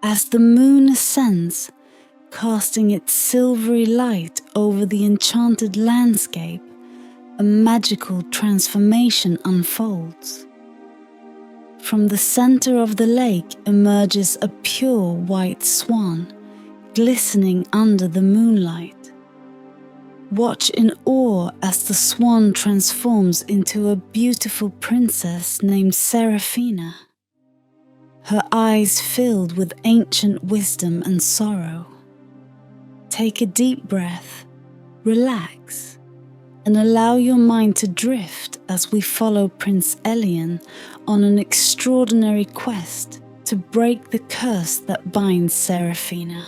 As the moon ascends, casting its silvery light over the enchanted landscape, a magical transformation unfolds. From the center of the lake emerges a pure white swan, glistening under the moonlight. Watch in awe as the swan transforms into a beautiful princess named Seraphina, her eyes filled with ancient wisdom and sorrow. Take a deep breath, relax, and allow your mind to drift as we follow Prince Elian on an extraordinary quest to break the curse that binds Seraphina.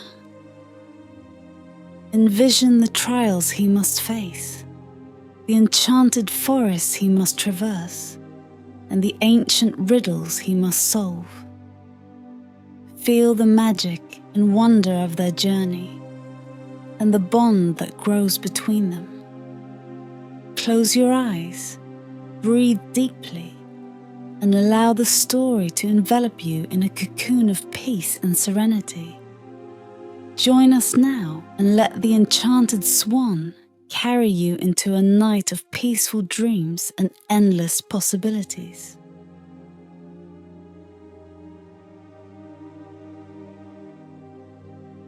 Envision the trials he must face, the enchanted forests he must traverse, and the ancient riddles he must solve. Feel the magic and wonder of their journey, and the bond that grows between them. Close your eyes, breathe deeply, and allow the story to envelop you in a cocoon of peace and serenity. Join us now and let the enchanted swan carry you into a night of peaceful dreams and endless possibilities.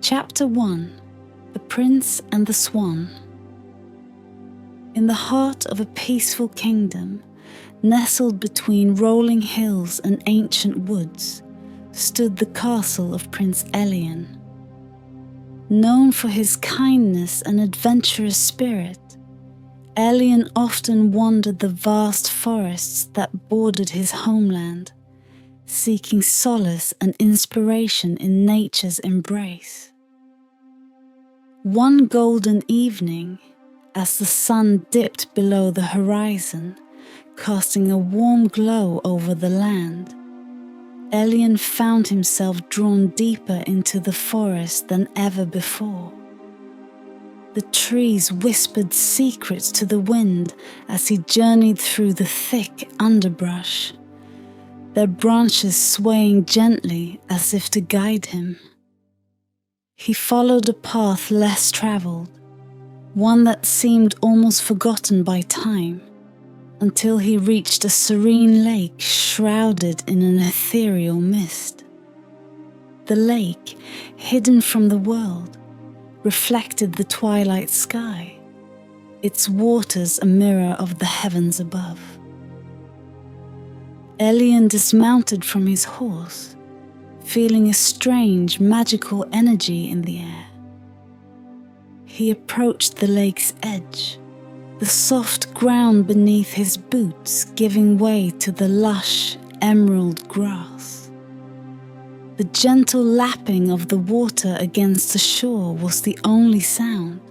Chapter 1: The Prince and the Swan. In the heart of a peaceful kingdom, nestled between rolling hills and ancient woods, stood the castle of Prince Elian. Known for his kindness and adventurous spirit, Elian often wandered the vast forests that bordered his homeland, seeking solace and inspiration in nature's embrace. One golden evening, as the sun dipped below the horizon, casting a warm glow over the land, Elian found himself drawn deeper into the forest than ever before. The trees whispered secrets to the wind as he journeyed through the thick underbrush, their branches swaying gently as if to guide him. He followed a path less traveled, one that seemed almost forgotten by time, until he reached a serene lake shrouded in an ethereal mist. The lake, hidden from the world, reflected the twilight sky, its waters a mirror of the heavens above. Elian dismounted from his horse, feeling a strange, magical energy in the air. He approached the lake's edge, the soft ground beneath his boots giving way to the lush, emerald grass. The gentle lapping of the water against the shore was the only sound,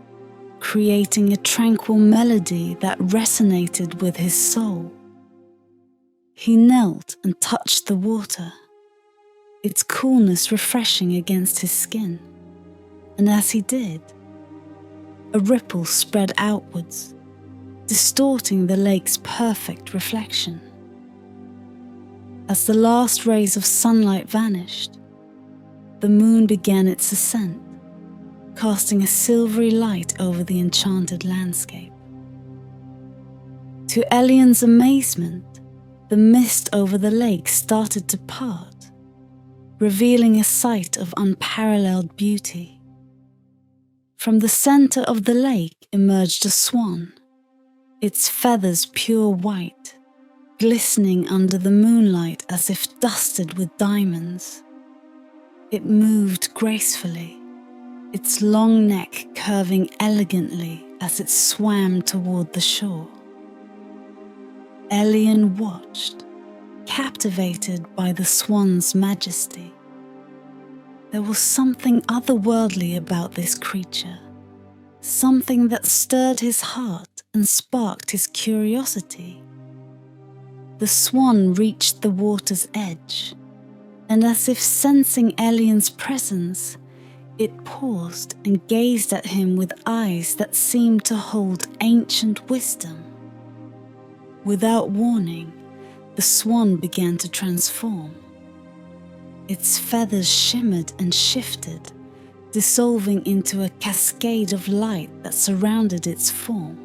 creating a tranquil melody that resonated with his soul. He knelt and touched the water, its coolness refreshing against his skin, and as he did, a ripple spread outwards, distorting the lake's perfect reflection. As the last rays of sunlight vanished, the moon began its ascent, casting a silvery light over the enchanted landscape. To Elian's amazement, the mist over the lake started to part, revealing a sight of unparalleled beauty. From the center of the lake emerged a swan, its feathers pure white, glistening under the moonlight as if dusted with diamonds. It moved gracefully, its long neck curving elegantly as it swam toward the shore. Elian watched, captivated by the swan's majesty. There was something otherworldly about this creature, something that stirred his heart and sparked his curiosity. The swan reached the water's edge, and as if sensing Elian's presence, it paused and gazed at him with eyes that seemed to hold ancient wisdom. Without warning, the swan began to transform. Its feathers shimmered and shifted, dissolving into a cascade of light that surrounded its form.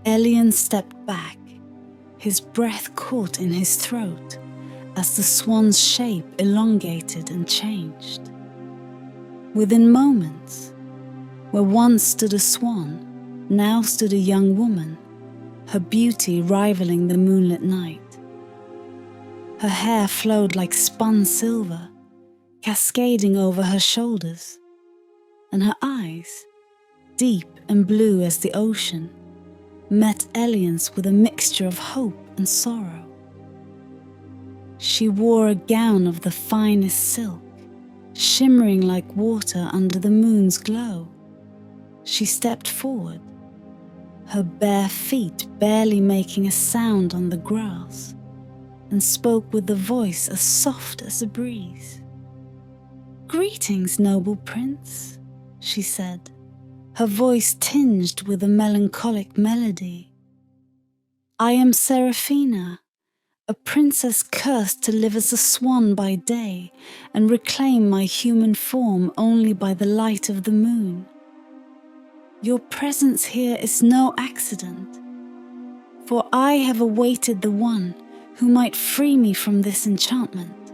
Ellion stepped back, his breath caught in his throat as the swan's shape elongated and changed. Within moments, where once stood a swan, now stood a young woman, her beauty rivaling the moonlit night. Her hair flowed like spun silver, cascading over her shoulders, and her eyes, deep and blue as the ocean, met Ellion's with a mixture of hope and sorrow. She wore a gown of the finest silk, shimmering like water under the moon's glow. She stepped forward, her bare feet barely making a sound on the grass, and spoke with a voice as soft as a breeze. "Greetings, noble prince," she said, her voice tinged with a melancholic melody. "I am Seraphina, a princess cursed to live as a swan by day and reclaim my human form only by the light of the moon. Your presence here is no accident, for I have awaited the one who might free me from this enchantment."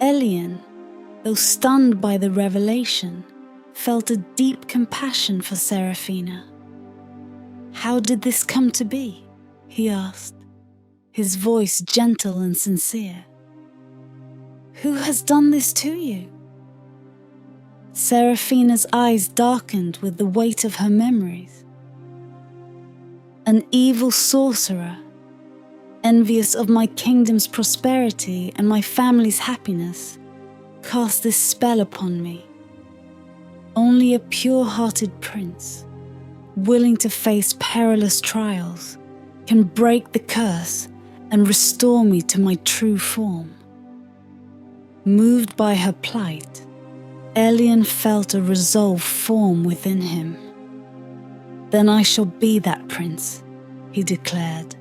Ellion, though stunned by the revelation, felt a deep compassion for Seraphina. "How did this come to be?" he asked, his voice gentle and sincere. "Who has done this to you?" Seraphina's eyes darkened with the weight of her memories. "An evil sorcerer, envious of my kingdom's prosperity and my family's happiness, cast this spell upon me. Only a pure-hearted prince, willing to face perilous trials, can break the curse and restore me to my true form." Moved by her plight, Ellion felt a resolve form within him. "Then I shall be that prince," he declared,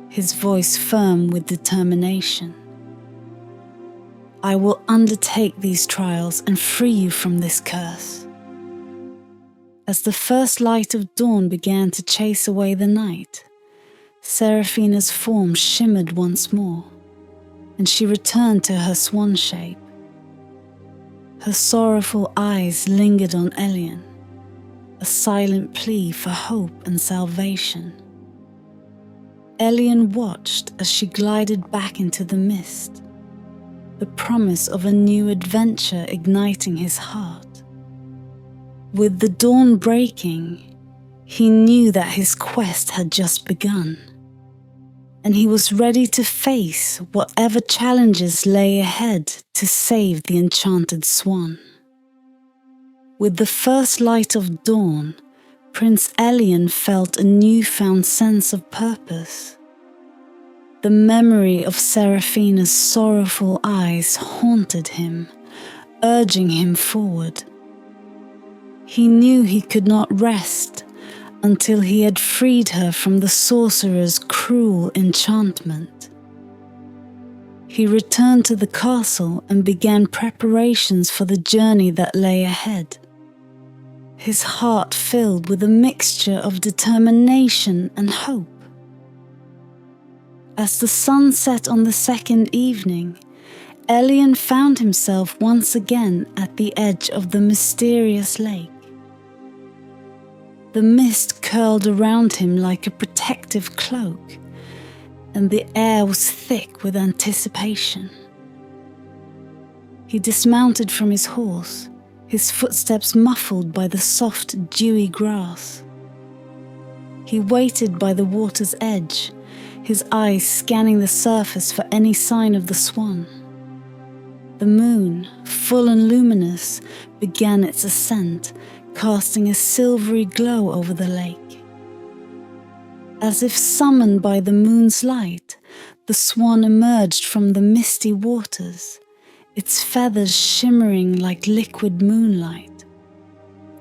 his voice firm with determination. "I will undertake these trials and free you from this curse." As the first light of dawn began to chase away the night, Seraphina's form shimmered once more, and she returned to her swan shape. Her sorrowful eyes lingered on Ellion, a silent plea for hope and salvation. Ellion watched as she glided back into the mist, the promise of a new adventure igniting his heart. With the dawn breaking, he knew that his quest had just begun, and he was ready to face whatever challenges lay ahead to save the Enchanted Swan. With the first light of dawn, Prince Ellion felt a newfound sense of purpose. The memory of Seraphina's sorrowful eyes haunted him, urging him forward. He knew he could not rest until he had freed her from the sorcerer's cruel enchantment. He returned to the castle and began preparations for the journey that lay ahead, his heart filled with a mixture of determination and hope. As the sun set on the second evening, Ellion found himself once again at the edge of the mysterious lake. The mist curled around him like a protective cloak, and the air was thick with anticipation. He dismounted from his horse, his footsteps muffled by the soft, dewy grass. He waited by the water's edge, his eyes scanning the surface for any sign of the swan. The moon, full and luminous, began its ascent, casting a silvery glow over the lake. As if summoned by the moon's light, the swan emerged from the misty waters, its feathers shimmering like liquid moonlight.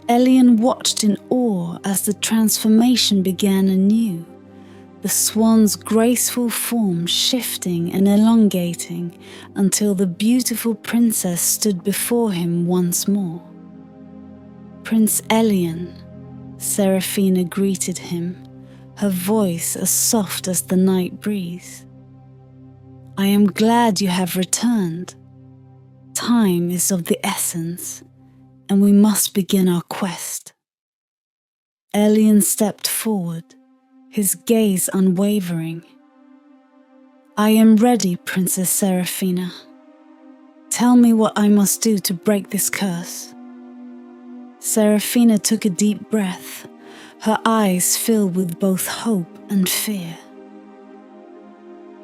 Ellion watched in awe as the transformation began anew, the swan's graceful form shifting and elongating until the beautiful princess stood before him once more. "Prince Elian," Seraphina greeted him, her voice as soft as the night breeze. "I am glad you have returned. Time is of the essence, and we must begin our quest." Elian stepped forward, his gaze unwavering. "I am ready, Princess Seraphina. Tell me what I must do to break this curse." Seraphina took a deep breath, her eyes filled with both hope and fear.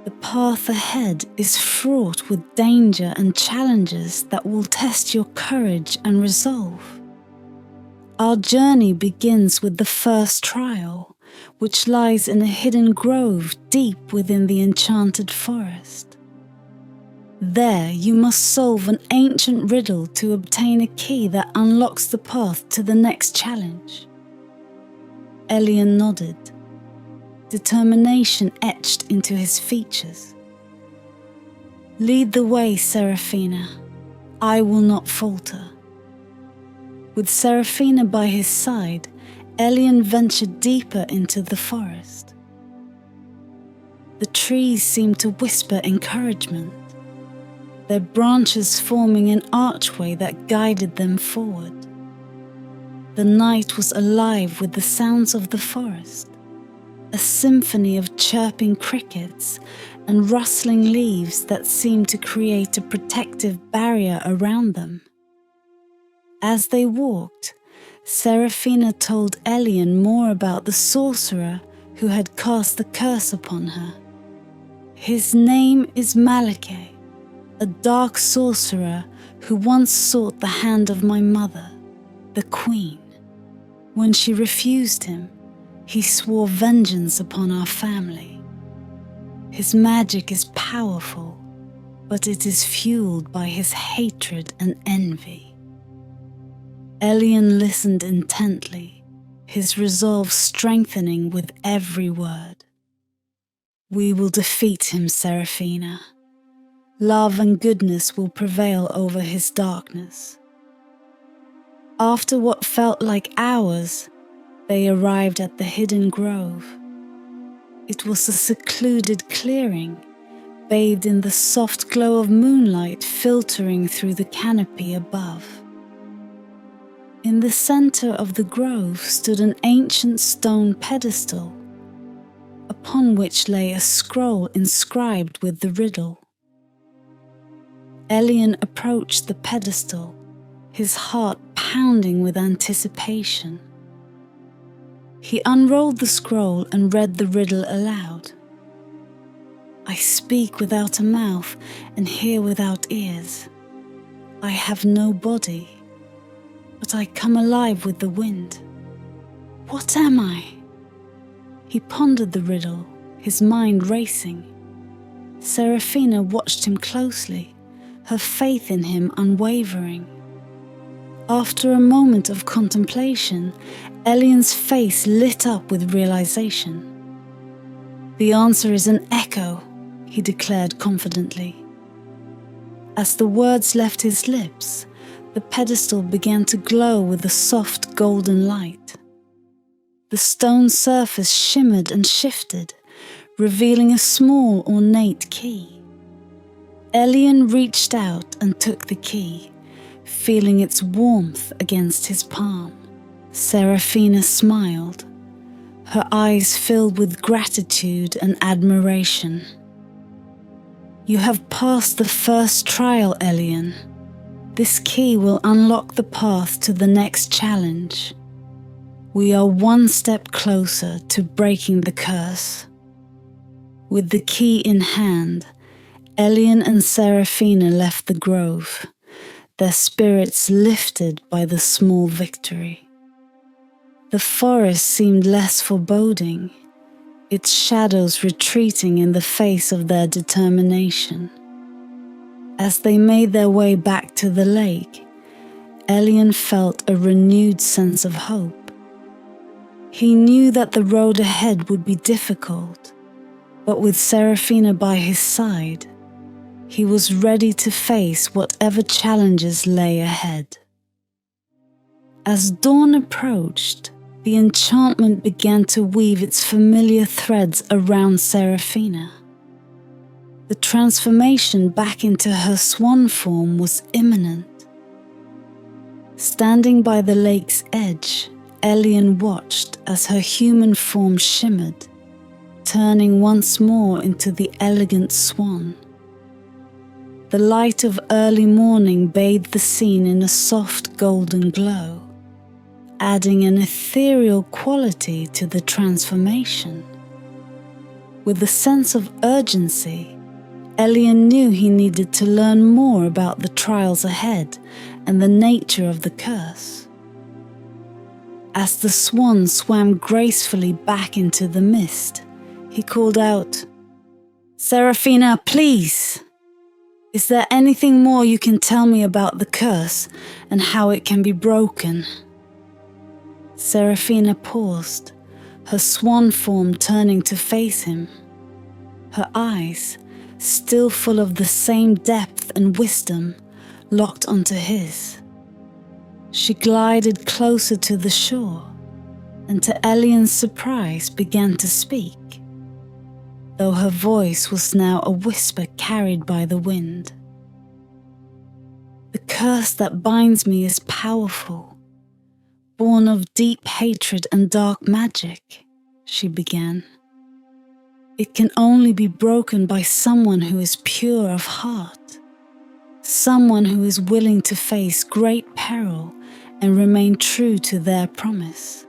"The path ahead is fraught with danger and challenges that will test your courage and resolve. Our journey begins with the first trial, which lies in a hidden grove deep within the enchanted forest. There you must solve an ancient riddle to obtain a key that unlocks the path to the next challenge." Elian nodded, determination etched into his features. "Lead the way, Seraphina. I will not falter." With Seraphina by his side, Elian ventured deeper into the forest. The trees seemed to whisper encouragement, their branches forming an archway that guided them forward. The night was alive with the sounds of the forest, a symphony of chirping crickets and rustling leaves that seemed to create a protective barrier around them. As they walked, Seraphina told Elian more about the sorcerer who had cast the curse upon her. "His name is Malake, a dark sorcerer who once sought the hand of my mother, the queen. When she refused him, he swore vengeance upon our family. His magic is powerful, but it is fueled by his hatred and envy." Elian listened intently, his resolve strengthening with every word. "We will defeat him, Seraphina. Love and goodness will prevail over his darkness." After what felt like hours, they arrived at the hidden grove. It was a secluded clearing, bathed in the soft glow of moonlight filtering through the canopy above. In the center of the grove stood an ancient stone pedestal, upon which lay a scroll inscribed with the riddle. Elian approached the pedestal, his heart pounding with anticipation. He unrolled the scroll and read the riddle aloud. "I speak without a mouth and hear without ears. I have no body, but I come alive with the wind. What am I?" He pondered the riddle, his mind racing. Seraphina watched him closely, her faith in him unwavering. After a moment of contemplation, Elian's face lit up with realization. "The answer is an echo," he declared confidently. As the words left his lips, the pedestal began to glow with a soft golden light. The stone surface shimmered and shifted, revealing a small ornate key. Elian reached out and took the key, feeling its warmth against his palm. Seraphina smiled, her eyes filled with gratitude and admiration. "You have passed the first trial, Elian. This key will unlock the path to the next challenge. We are one step closer to breaking the curse." With the key in hand, Elian and Seraphina left the grove, their spirits lifted by the small victory. The forest seemed less foreboding, its shadows retreating in the face of their determination. As they made their way back to the lake, Elian felt a renewed sense of hope. He knew that the road ahead would be difficult, but with Seraphina by his side, he was ready to face whatever challenges lay ahead. As dawn approached, the enchantment began to weave its familiar threads around Seraphina. The transformation back into her swan form was imminent. Standing by the lake's edge, Elian watched as her human form shimmered, turning once more into the elegant swan. The light of early morning bathed the scene in a soft golden glow, adding an ethereal quality to the transformation. With a sense of urgency, Elian knew he needed to learn more about the trials ahead and the nature of the curse. As the swan swam gracefully back into the mist, he called out, "Seraphina, please! Is there anything more you can tell me about the curse and how it can be broken?" Seraphina paused, her swan form turning to face him. Her eyes, still full of the same depth and wisdom, locked onto his. She glided closer to the shore, and to Elian's surprise began to speak, though her voice was now a whisper carried by the wind. "The curse that binds me is powerful, born of deep hatred and dark magic," she began. "It can only be broken by someone who is pure of heart, someone who is willing to face great peril and remain true to their promise.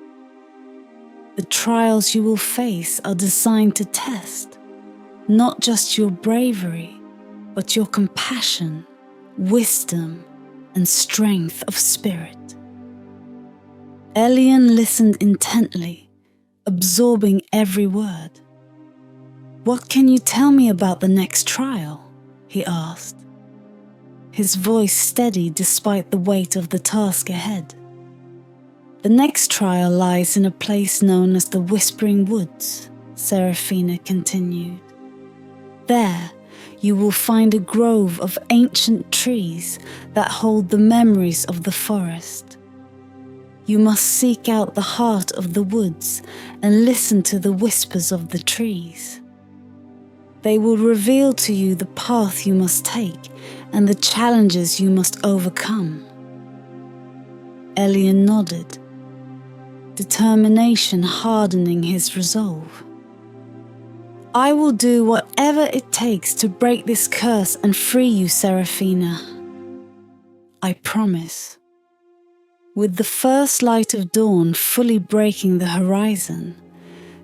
The trials you will face are designed to test not just your bravery, but your compassion, wisdom, and strength of spirit." Elian listened intently, absorbing every word. "What can you tell me about the next trial?" he asked, his voice steady despite the weight of the task ahead. "The next trial lies in a place known as the Whispering Woods," Seraphina continued. "There, you will find a grove of ancient trees that hold the memories of the forest. You must seek out the heart of the woods and listen to the whispers of the trees. They will reveal to you the path you must take and the challenges you must overcome." Elian nodded, determination hardening his resolve. "I will do whatever it takes to break this curse and free you, Seraphina. I promise." With the first light of dawn fully breaking the horizon,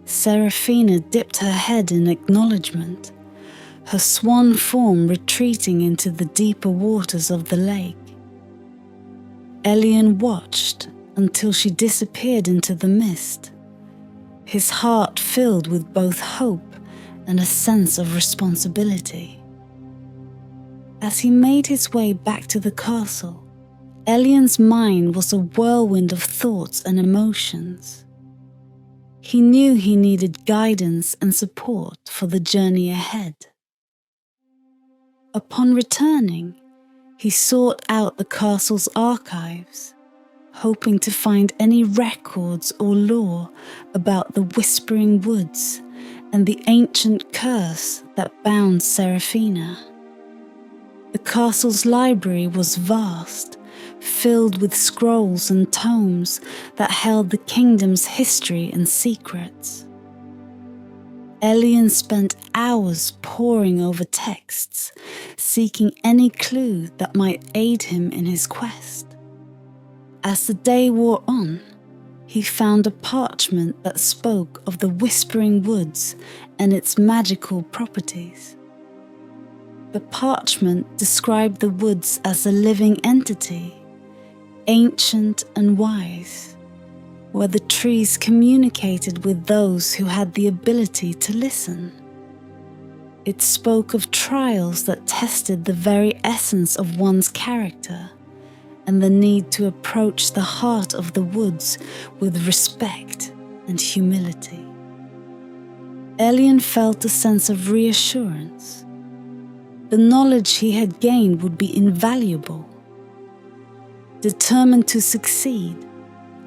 Seraphina dipped her head in acknowledgement, her swan form retreating into the deeper waters of the lake. Elian watched until she disappeared into the mist, his heart filled with both hope and a sense of responsibility. As he made his way back to the castle, Elian's mind was a whirlwind of thoughts and emotions. He knew he needed guidance and support for the journey ahead. Upon returning, he sought out the castle's archives, hoping to find any records or lore about the Whispering Woods and the ancient curse that bound Seraphina. The castle's library was vast, filled with scrolls and tomes that held the kingdom's history and secrets. Elian spent hours poring over texts, seeking any clue that might aid him in his quest. As the day wore on, he found a parchment that spoke of the Whispering Woods and its magical properties. The parchment described the woods as a living entity, ancient and wise, where the trees communicated with those who had the ability to listen. It spoke of trials that tested the very essence of one's character and the need to approach the heart of the woods with respect and humility. Elian felt a sense of reassurance. The knowledge he had gained would be invaluable. Determined to succeed,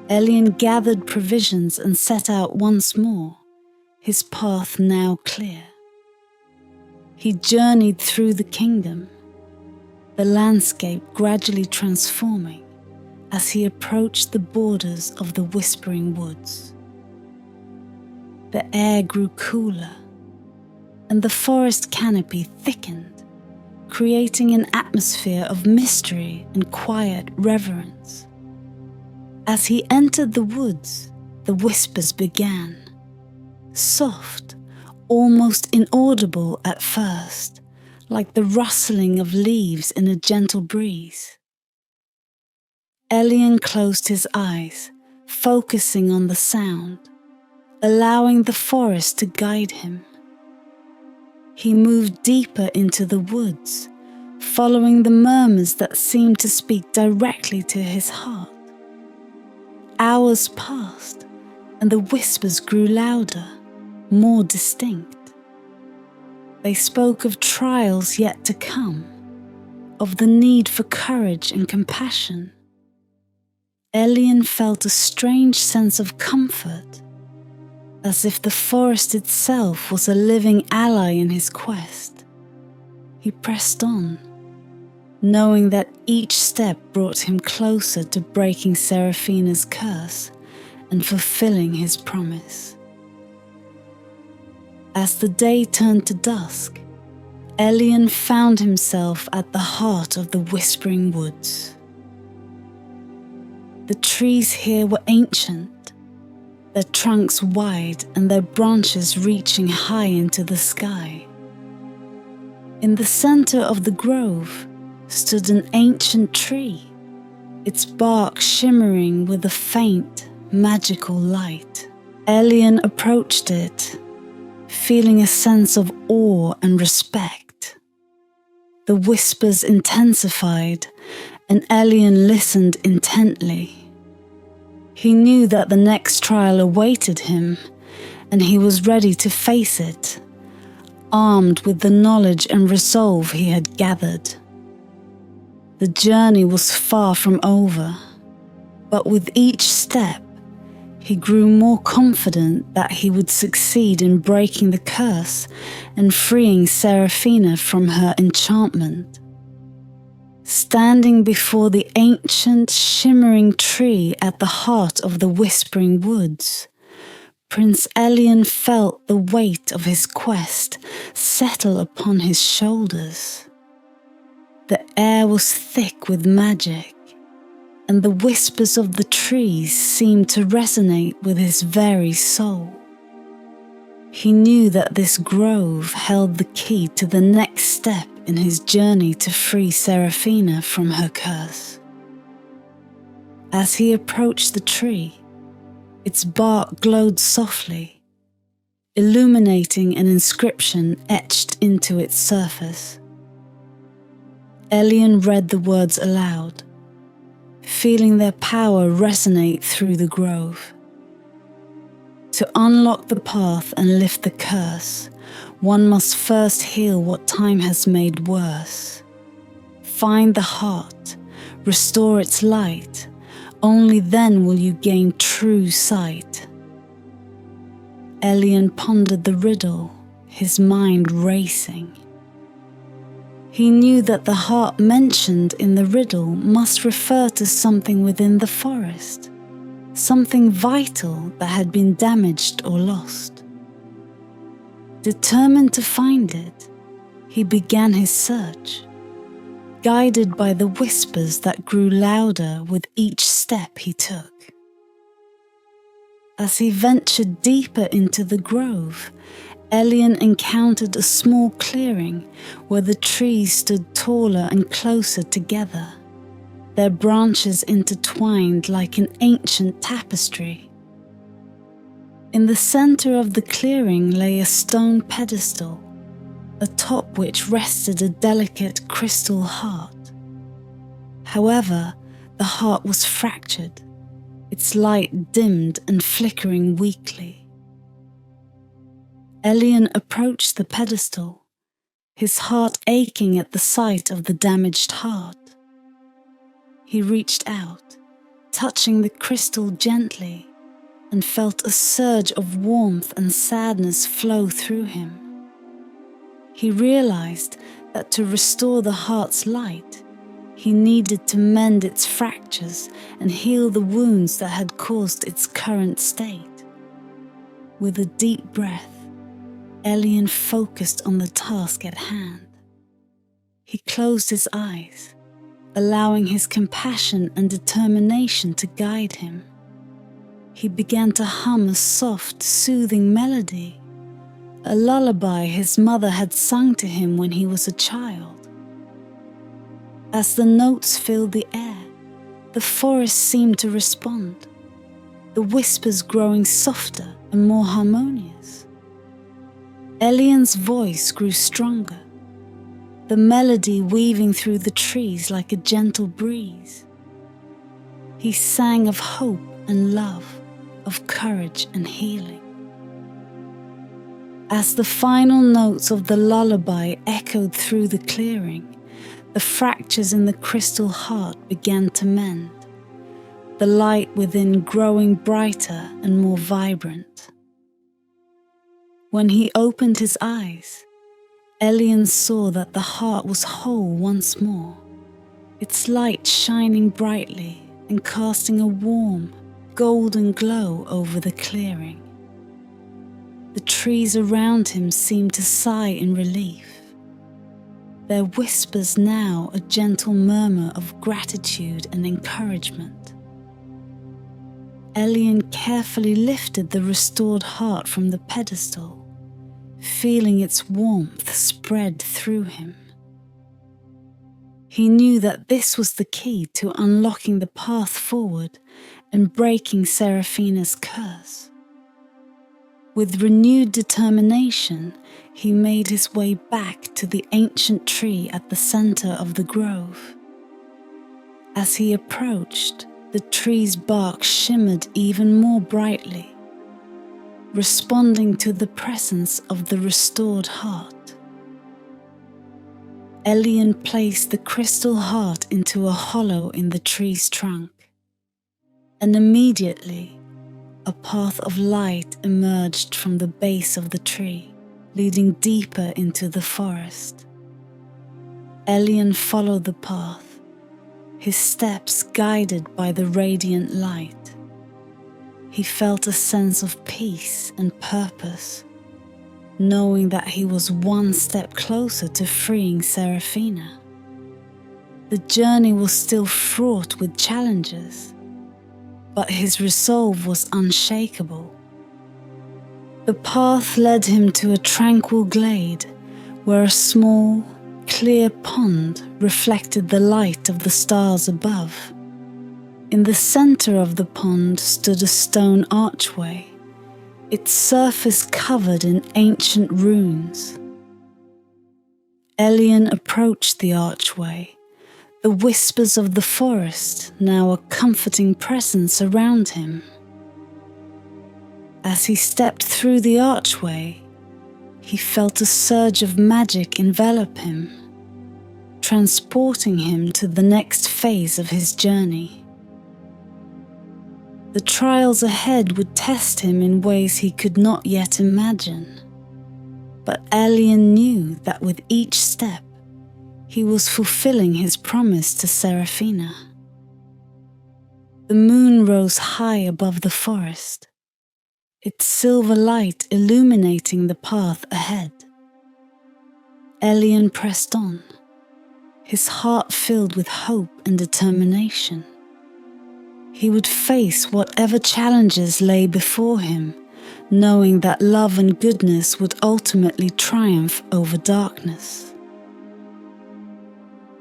Elian gathered provisions and set out once more, his path now clear. He journeyed through the kingdom, the landscape gradually transforming as he approached the borders of the Whispering Woods. The air grew cooler, and the forest canopy thickened, creating an atmosphere of mystery and quiet reverence. As he entered the woods, the whispers began, soft, almost inaudible at first, like the rustling of leaves in a gentle breeze. Elian closed his eyes, focusing on the sound, allowing the forest to guide him. He moved deeper into the woods, following the murmurs that seemed to speak directly to his heart. Hours passed, and the whispers grew louder, more distinct. They spoke of trials yet to come, of the need for courage and compassion. Elian felt a strange sense of comfort, as if the forest itself was a living ally in his quest. He pressed on, knowing that each step brought him closer to breaking Seraphina's curse and fulfilling his promise. As the day turned to dusk, Elian found himself at the heart of the Whispering Woods. The trees here were ancient, their trunks wide and their branches reaching high into the sky. In the center of the grove stood an ancient tree, its bark shimmering with a faint, magical light. Elian approached it, feeling a sense of awe and respect. The whispers intensified, and Elian listened intently. He knew that the next trial awaited him, and he was ready to face it, armed with the knowledge and resolve he had gathered. The journey was far from over, but with each step, he grew more confident that he would succeed in breaking the curse and freeing Seraphina from her enchantment. Standing before the ancient, shimmering tree at the heart of the Whispering Woods, Prince Elian felt the weight of his quest settle upon his shoulders. The air was thick with magic, and the whispers of the trees seemed to resonate with his very soul. He knew that this grove held the key to the next step in his journey to free Seraphina from her curse. As he approached the tree, its bark glowed softly, illuminating an inscription etched into its surface. Elian read the words aloud, feeling their power resonate through the grove. To unlock the path and lift the curse, one must first heal what time has made worse. Find the heart, restore its light, only then will you gain true sight. Elian pondered the riddle, his mind racing. He knew that the heart mentioned in the riddle must refer to something within the forest, something vital that had been damaged or lost. Determined to find it, he began his search, guided by the whispers that grew louder with each step he took. As he ventured deeper into the grove, Elian encountered a small clearing where the trees stood taller and closer together, their branches intertwined like an ancient tapestry. In the center of the clearing lay a stone pedestal, atop which rested a delicate crystal heart. However, the heart was fractured, its light dimmed and flickering weakly. Elian approached the pedestal, his heart aching at the sight of the damaged heart. He reached out, touching the crystal gently, and felt a surge of warmth and sadness flow through him. He realized that to restore the heart's light, he needed to mend its fractures and heal the wounds that had caused its current state. With a deep breath, Elian focused on the task at hand. He closed his eyes, allowing his compassion and determination to guide him. He began to hum a soft, soothing melody, a lullaby his mother had sung to him when he was a child. As the notes filled the air, the forest seemed to respond, the whispers growing softer and more harmonious. Elian's voice grew stronger, the melody weaving through the trees like a gentle breeze. He sang of hope and love, of courage and healing. As the final notes of the lullaby echoed through the clearing, the fractures in the crystal heart began to mend, the light within growing brighter and more vibrant. When he opened his eyes, Elian saw that the heart was whole once more, its light shining brightly and casting a warm, golden glow over the clearing. The trees around him seemed to sigh in relief, their whispers now a gentle murmur of gratitude and encouragement. Elian carefully lifted the restored heart from the pedestal, feeling its warmth spread through him. He knew that this was the key to unlocking the path forward and breaking Seraphina's curse. With renewed determination, he made his way back to the ancient tree at the center of the grove. As he approached, the tree's bark shimmered even more brightly, responding to the presence of the restored heart. Elian placed the crystal heart into a hollow in the tree's trunk, and immediately a path of light emerged from the base of the tree, leading deeper into the forest. Elian followed the path, his steps guided by the radiant light. He felt a sense of peace and purpose, knowing that he was one step closer to freeing Seraphina. The journey was still fraught with challenges, but his resolve was unshakable. The path led him to a tranquil glade where a small, clear pond reflected the light of the stars above. In the center of the pond stood a stone archway, its surface covered in ancient runes. Elian approached the archway, the whispers of the forest now a comforting presence around him. As he stepped through the archway, he felt a surge of magic envelop him, transporting him to the next phase of his journey. The trials ahead would test him in ways he could not yet imagine, but Elian knew that with each step, he was fulfilling his promise to Seraphina. The moon rose high above the forest, its silver light illuminating the path ahead. Elian pressed on, his heart filled with hope and determination. He would face whatever challenges lay before him, knowing that love and goodness would ultimately triumph over darkness.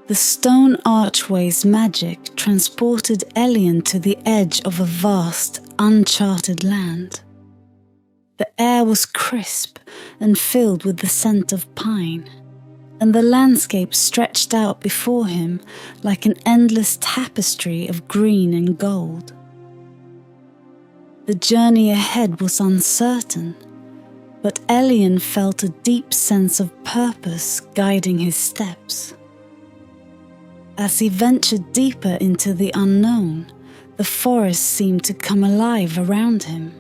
The stone archway's magic transported Elian to the edge of a vast, uncharted land. The air was crisp and filled with the scent of pine, and the landscape stretched out before him like an endless tapestry of green and gold. The journey ahead was uncertain, but Elian felt a deep sense of purpose guiding his steps. As he ventured deeper into the unknown, the forest seemed to come alive around him.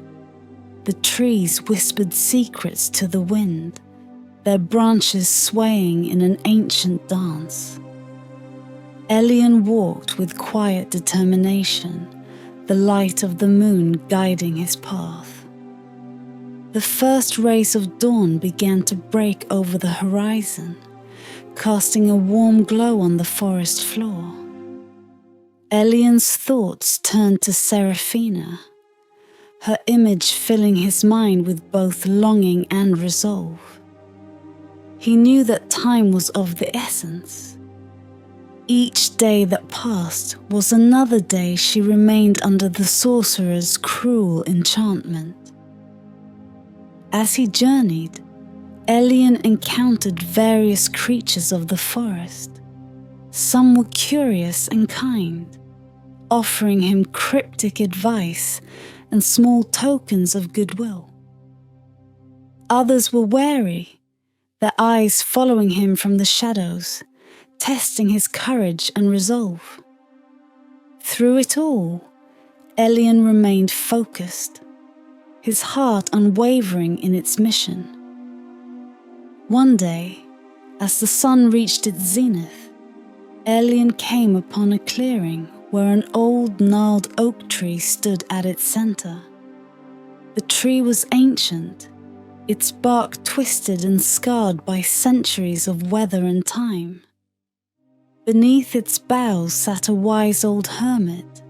The trees whispered secrets to the wind, their branches swaying in an ancient dance. Elian walked with quiet determination, the light of the moon guiding his path. The first rays of dawn began to break over the horizon, casting a warm glow on the forest floor. Elian's thoughts turned to Seraphina, her image filling his mind with both longing and resolve. He knew that time was of the essence. Each day that passed was another day she remained under the sorcerer's cruel enchantment. As he journeyed, Elian encountered various creatures of the forest. Some were curious and kind, offering him cryptic advice and small tokens of goodwill. Others were wary, their eyes following him from the shadows, testing his courage and resolve. Through it all, Elian remained focused, his heart unwavering in its mission. One day, as the sun reached its zenith, Elian came upon a clearing where an old gnarled oak tree stood at its center. The tree was ancient, its bark twisted and scarred by centuries of weather and time. Beneath its boughs sat a wise old hermit,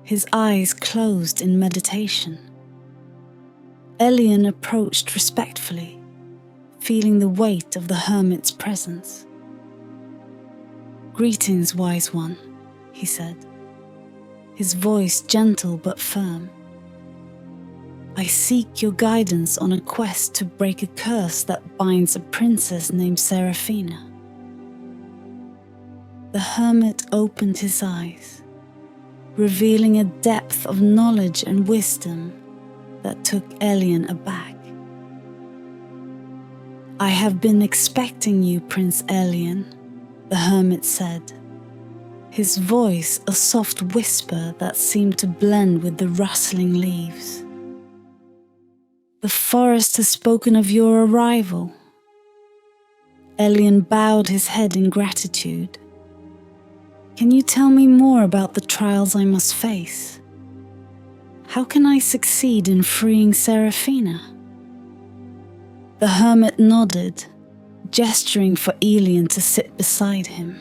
his eyes closed in meditation. Elian approached respectfully, feeling the weight of the hermit's presence. "Greetings, wise one," he said, his voice gentle but firm. "I seek your guidance on a quest to break a curse that binds a princess named Seraphina." The hermit opened his eyes, revealing a depth of knowledge and wisdom that took Elian aback. "I have been expecting you, Prince Elian," the hermit said, his voice a soft whisper that seemed to blend with the rustling leaves. "The forest has spoken of your arrival." Elian bowed his head in gratitude. "Can you tell me more about the trials I must face? How can I succeed in freeing Seraphina?" The hermit nodded, gesturing for Elian to sit beside him.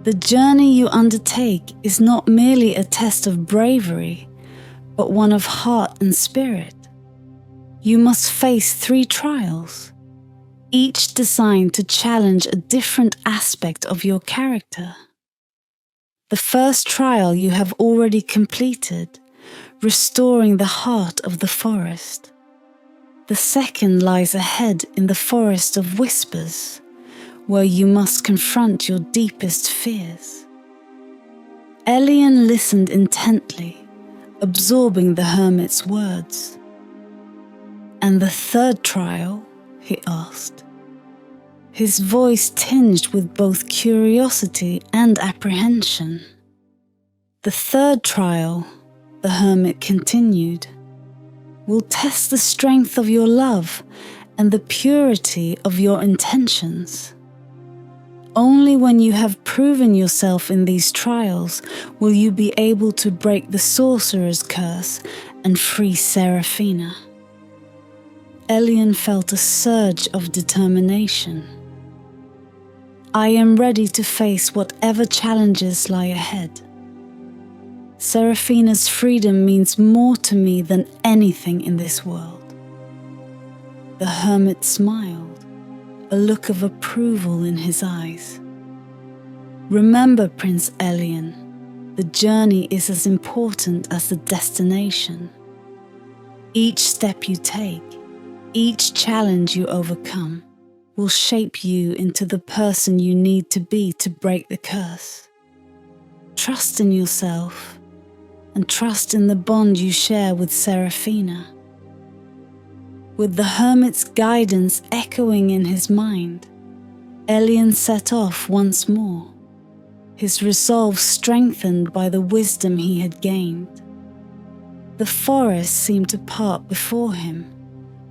"The journey you undertake is not merely a test of bravery, but one of heart and spirit. You must face 3 trials, each designed to challenge a different aspect of your character. The first trial you have already completed, restoring the heart of the forest. The second lies ahead in the forest of whispers, where you must confront your deepest fears." Elian listened intently, absorbing the hermit's words. "And the third trial?" he asked, his voice tinged with both curiosity and apprehension. "The third trial," the hermit continued, "will test the strength of your love and the purity of your intentions. Only when you have proven yourself in these trials will you be able to break the sorcerer's curse and free Seraphina." Elian felt a surge of determination. "I am ready to face whatever challenges lie ahead. Seraphina's freedom means more to me than anything in this world." The hermit smiled, a look of approval in his eyes. "Remember, Prince Elian, the journey is as important as the destination. Each step you take, each challenge you overcome, will shape you into the person you need to be to break the curse. Trust in yourself, and trust in the bond you share with Seraphina. With the hermit's guidance echoing in his mind, Elian set off once more, his resolve strengthened by the wisdom he had gained. The forest seemed to part before him,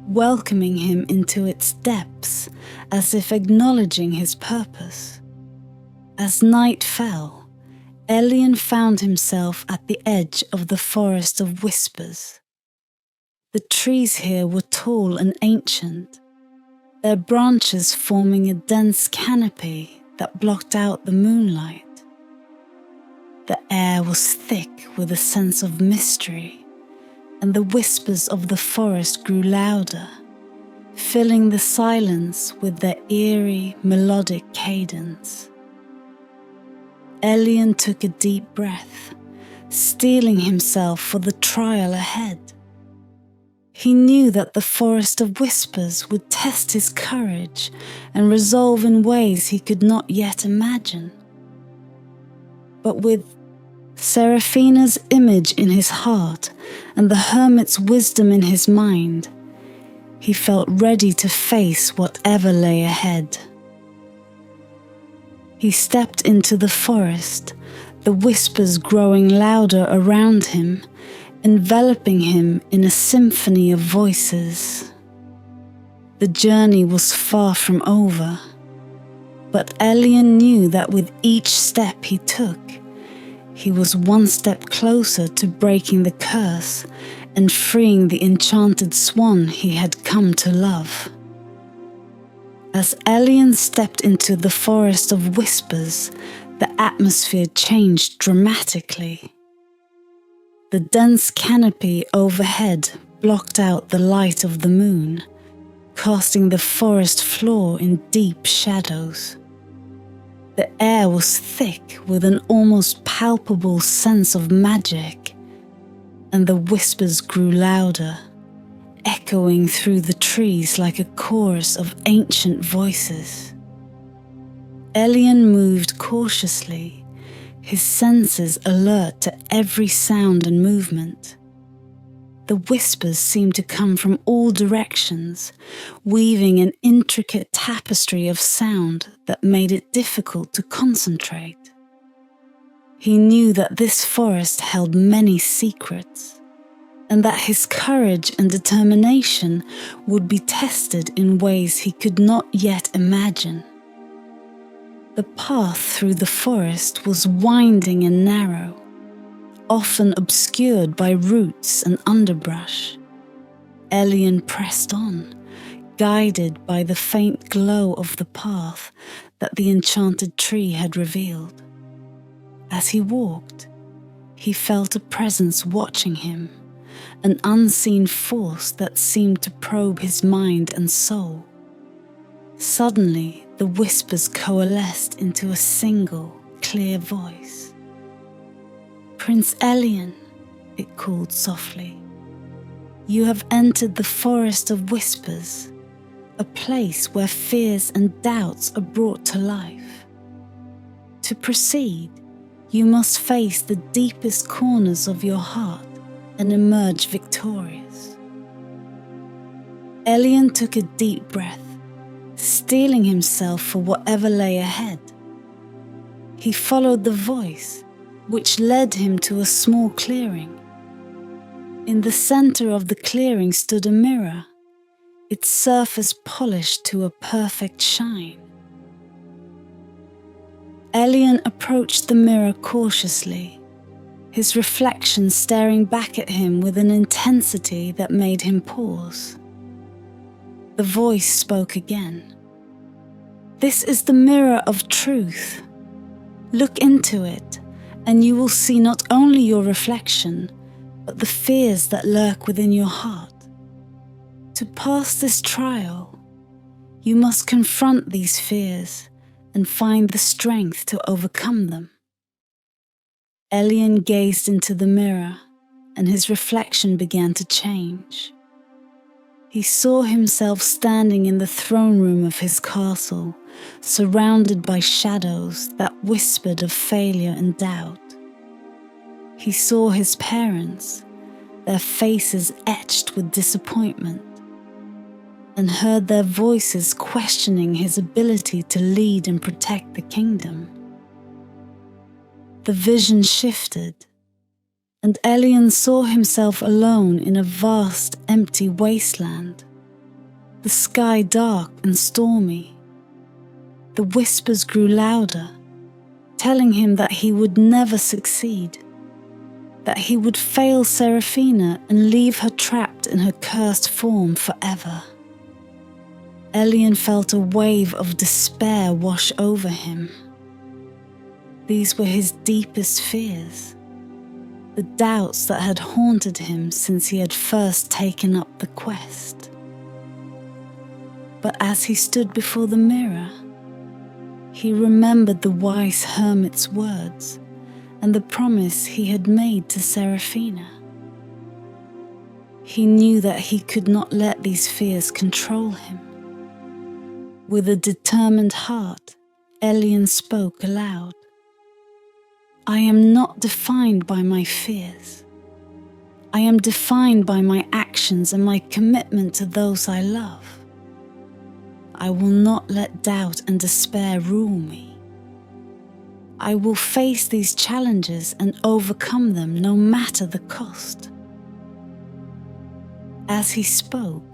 welcoming him into its depths as if acknowledging his purpose. As night fell, Elian found himself at the edge of the Forest of Whispers. The trees here were tall and ancient, their branches forming a dense canopy that blocked out the moonlight. The air was thick with a sense of mystery, and the whispers of the forest grew louder, filling the silence with their eerie, melodic cadence. Elian took a deep breath, steeling himself for the trial ahead. He knew that the Forest of Whispers would test his courage and resolve in ways he could not yet imagine. But with Seraphina's image in his heart and the hermit's wisdom in his mind, he felt ready to face whatever lay ahead. He stepped into the forest, the whispers growing louder around him, enveloping him in a symphony of voices. The journey was far from over, but Elian knew that with each step he took, he was one step closer to breaking the curse and freeing the enchanted swan he had come to love. As Elian stepped into the Forest of Whispers, the atmosphere changed dramatically. The dense canopy overhead blocked out the light of the moon, casting the forest floor in deep shadows. The air was thick with an almost palpable sense of magic, and the whispers grew louder, echoing through the trees like a chorus of ancient voices. Elian moved cautiously, his senses alert to every sound and movement. The whispers seemed to come from all directions, weaving an intricate tapestry of sound that made it difficult to concentrate. He knew that this forest held many secrets, and that his courage and determination would be tested in ways he could not yet imagine. The path through the forest was winding and narrow, often obscured by roots and underbrush. Elian pressed on, guided by the faint glow of the path that the enchanted tree had revealed. As he walked, he felt a presence watching him, an unseen force that seemed to probe his mind and soul. Suddenly, the whispers coalesced into a single, clear voice. "Prince Elian," it called softly, "you have entered the Forest of Whispers, a place where fears and doubts are brought to life. To proceed, you must face the deepest corners of your heart and emerge victorious." Elian took a deep breath, steeling himself for whatever lay ahead. He followed the voice, which led him to a small clearing. In the center of the clearing stood a mirror, its surface polished to a perfect shine. Elian approached the mirror cautiously, his reflection staring back at him with an intensity that made him pause. The voice spoke again. "This is the mirror of truth. Look into it, and you will see not only your reflection, but the fears that lurk within your heart. To pass this trial, you must confront these fears and find the strength to overcome them." Elian gazed into the mirror, and his reflection began to change. He saw himself standing in the throne room of his castle, surrounded by shadows that whispered of failure and doubt. He saw his parents, their faces etched with disappointment, and heard their voices questioning his ability to lead and protect the kingdom. The vision shifted, and Elien saw himself alone in a vast, empty wasteland, the sky dark and stormy. The whispers grew louder, telling him that he would never succeed, that he would fail Seraphina and leave her trapped in her cursed form forever. Elien felt a wave of despair wash over him. These were his deepest fears, the doubts that had haunted him since he had first taken up the quest. But as he stood before the mirror, he remembered the wise hermit's words and the promise he had made to Seraphina. He knew that he could not let these fears control him. With a determined heart, Elien spoke aloud. I am not defined by my fears. I am defined by my actions and my commitment to those I love. I will not let doubt and despair rule me. I will face these challenges and overcome them no matter the cost. As he spoke,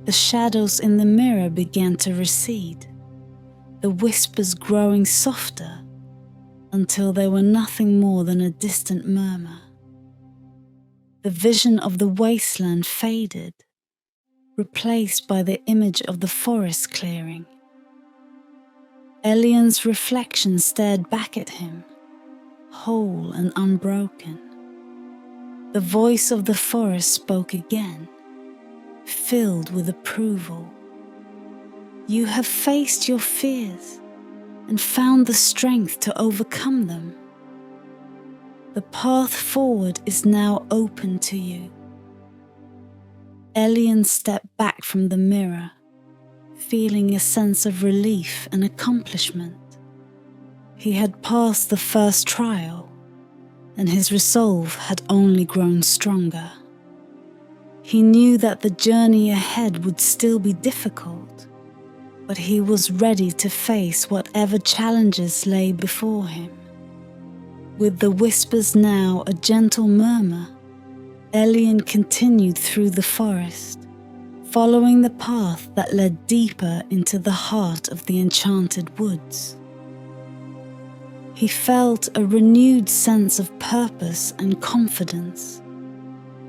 the shadows in the mirror began to recede, the whispers growing softer until they were nothing more than a distant murmur. The vision of the wasteland faded, replaced by the image of the forest clearing. Elien's reflection stared back at him, whole and unbroken. The voice of the forest spoke again, filled with approval. You have faced your fears and found the strength to overcome them. The path forward is now open to you. Elien stepped back from the mirror, feeling a sense of relief and accomplishment. He had passed the first trial, and his resolve had only grown stronger. He knew that the journey ahead would still be difficult, but he was ready to face whatever challenges lay before him. With the whispers now a gentle murmur, Elien continued through the forest, following the path that led deeper into the heart of the enchanted woods. He felt a renewed sense of purpose and confidence,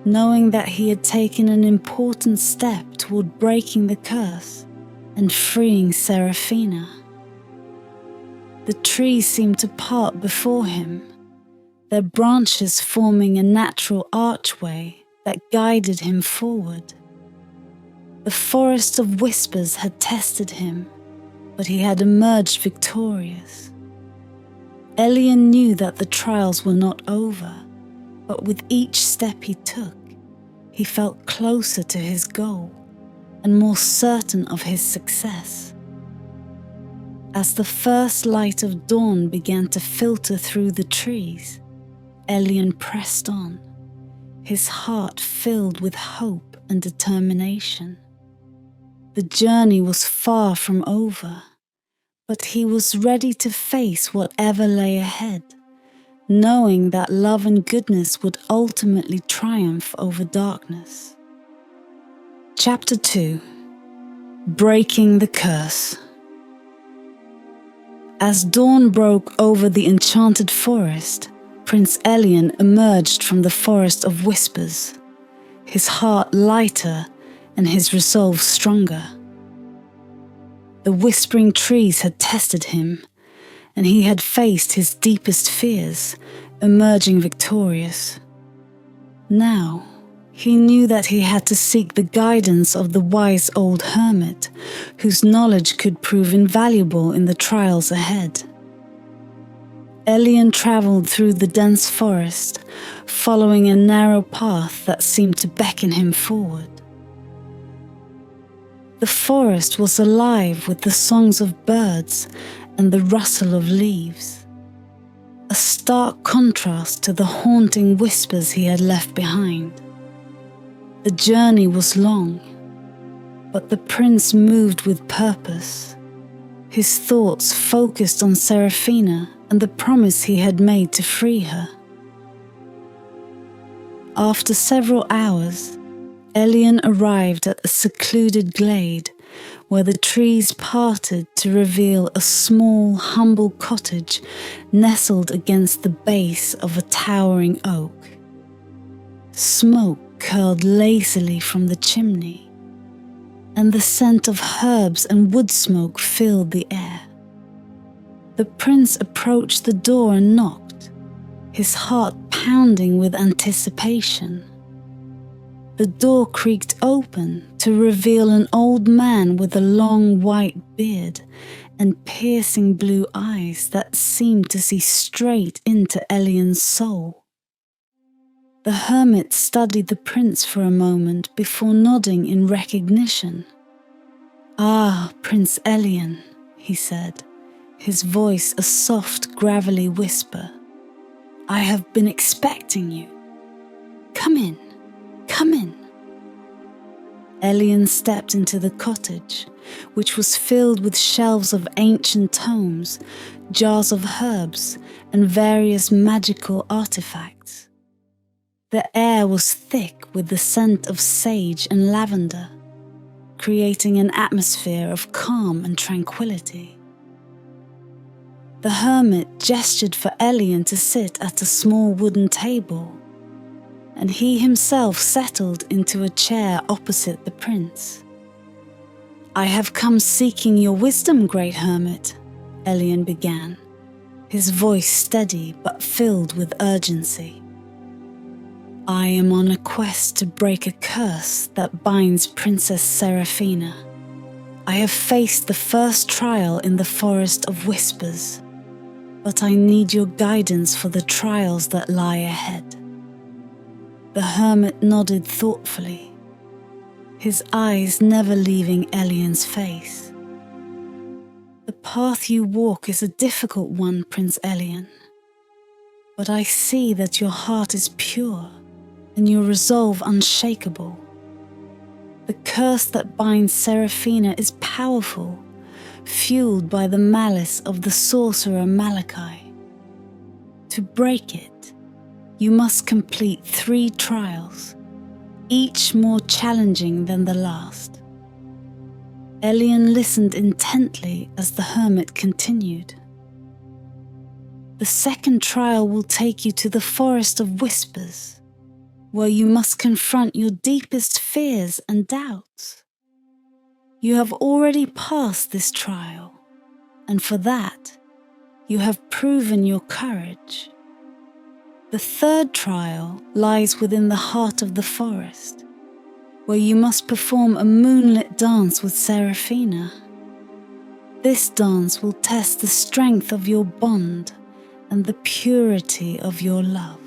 knowing that he had taken an important step toward breaking the curse and freeing Seraphina. The trees seemed to part before him, their branches forming a natural archway that guided him forward. The forest of whispers had tested him, but he had emerged victorious. Elien knew that the trials were not over, but with each step he took, he felt closer to his goal and more certain of his success. As the first light of dawn began to filter through the trees, Elien pressed on, his heart filled with hope and determination. The journey was far from over, but he was ready to face whatever lay ahead, knowing that love and goodness would ultimately triumph over darkness. Chapter 2: Breaking the Curse. As dawn broke over the enchanted forest, Prince Elien emerged from the forest of whispers, his heart lighter and his resolve stronger. The whispering trees had tested him, and he had faced his deepest fears, emerging victorious. Now, he knew that he had to seek the guidance of the wise old hermit, whose knowledge could prove invaluable in the trials ahead. Elien travelled through the dense forest, following a narrow path that seemed to beckon him forward. The forest was alive with the songs of birds and the rustle of leaves. a stark contrast to the haunting whispers he had left behind. The journey was long, but the prince moved with purpose. His thoughts focused on Seraphina and the promise he had made to free her. After several hours, Elian arrived at a secluded glade where the trees parted to reveal a small, humble cottage nestled against the base of a towering oak. Smoke curled lazily from the chimney, and the scent of herbs and wood smoke filled the air. The prince approached the door and knocked, his heart pounding with anticipation. The door creaked open to reveal an old man with a long white beard and piercing blue eyes that seemed to see straight into Elian's soul. The hermit studied the prince for a moment before nodding in recognition. "Ah, Prince Elian," he said, his voice a soft, gravelly whisper. "I have been expecting you. Come in, come in." Elian stepped into the cottage, which was filled with shelves of ancient tomes, jars of herbs, and various magical artifacts. The air was thick with the scent of sage and lavender, creating an atmosphere of calm and tranquility. The hermit gestured for Elian to sit at a small wooden table, and he himself settled into a chair opposite the prince. "I have come seeking your wisdom, great hermit," Elian began, his voice steady but filled with urgency. "I am on a quest to break a curse that binds Princess Seraphina. I have faced the first trial in the Forest of Whispers, but I need your guidance for the trials that lie ahead." The hermit nodded thoughtfully, his eyes never leaving Elian's face. "The path you walk is a difficult one, Prince Elian, but I see that your heart is pure and your resolve unshakable. The curse that binds Seraphina is powerful, fueled by the malice of the sorcerer Malachi. To break it, you must complete 3 trials, each more challenging than the last." Elian listened intently as the hermit continued. "The second trial will take you to the Forest of Whispers, where you must confront your deepest fears and doubts. You have already passed this trial, and for that, you have proven your courage. The third trial lies within the heart of the forest, where you must perform a moonlit dance with Seraphina. This dance will test the strength of your bond and the purity of your love."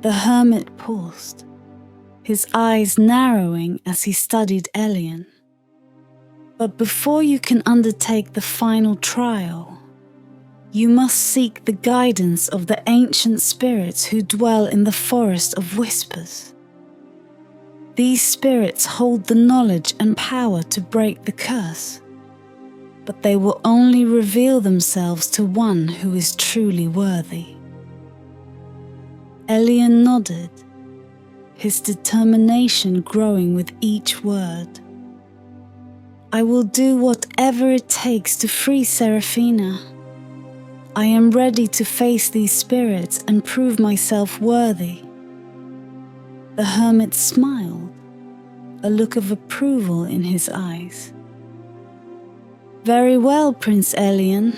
The hermit paused, his eyes narrowing as he studied Elian. "But before you can undertake the final trial, you must seek the guidance of the ancient spirits who dwell in the Forest of Whispers. These spirits hold the knowledge and power to break the curse, but they will only reveal themselves to one who is truly worthy." Elian nodded, his determination growing with each word. "I will do whatever it takes to free Seraphina. I am ready to face these spirits and prove myself worthy." The hermit smiled, a look of approval in his eyes. "Very well, Prince Elian.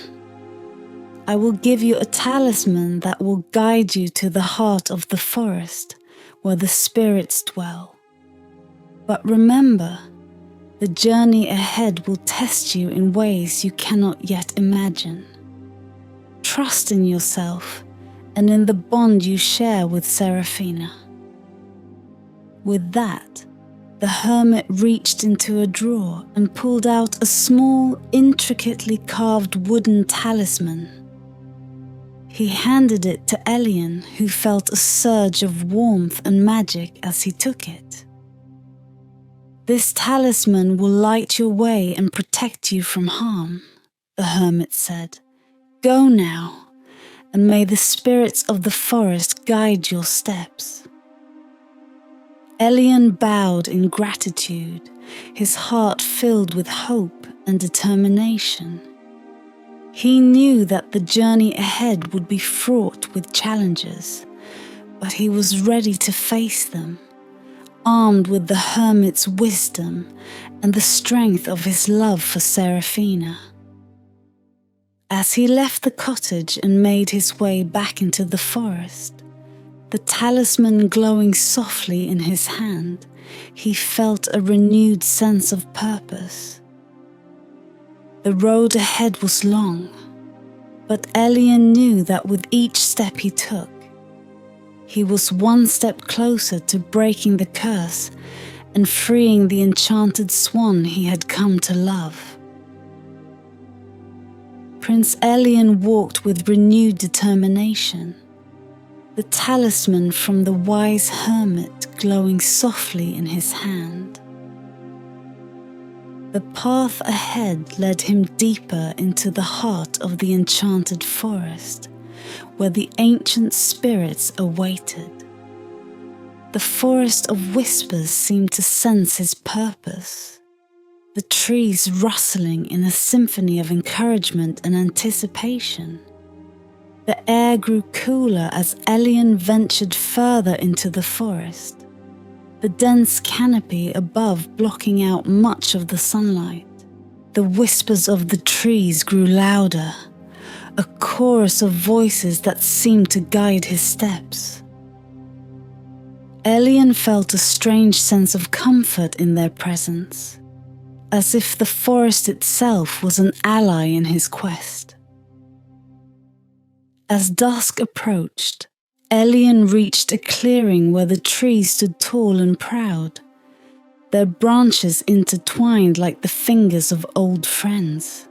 I will give you a talisman that will guide you to the heart of the forest where the spirits dwell. But remember, the journey ahead will test you in ways you cannot yet imagine. Trust in yourself and in the bond you share with Seraphina." With that, the hermit reached into a drawer and pulled out a small, intricately carved wooden talisman. He handed it to Elian, who felt a surge of warmth and magic as he took it. "This talisman will light your way and protect you from harm," the hermit said. "Go now, and may the spirits of the forest guide your steps." Elian bowed in gratitude, his heart filled with hope and determination. He knew that the journey ahead would be fraught with challenges, but he was ready to face them, armed with the hermit's wisdom and the strength of his love for Seraphina. As he left the cottage and made his way back into the forest, the talisman glowing softly in his hand, he felt a renewed sense of purpose. The road ahead was long, but Elian knew that with each step he took, he was one step closer to breaking the curse and freeing the enchanted swan he had come to love. Prince Elian walked with renewed determination, the talisman from the wise hermit glowing softly in his hand. The path ahead led him deeper into the heart of the enchanted forest, where the ancient spirits awaited. The forest of whispers seemed to sense his purpose, the trees rustling in a symphony of encouragement and anticipation. The air grew cooler as Elian ventured further into the forest, the dense canopy above blocking out much of the sunlight. The whispers of the trees grew louder, a chorus of voices that seemed to guide his steps. Elian felt a strange sense of comfort in their presence, as if the forest itself was an ally in his quest. As dusk approached, Elian reached a clearing where the trees stood tall and proud, their branches intertwined like the fingers of old friends.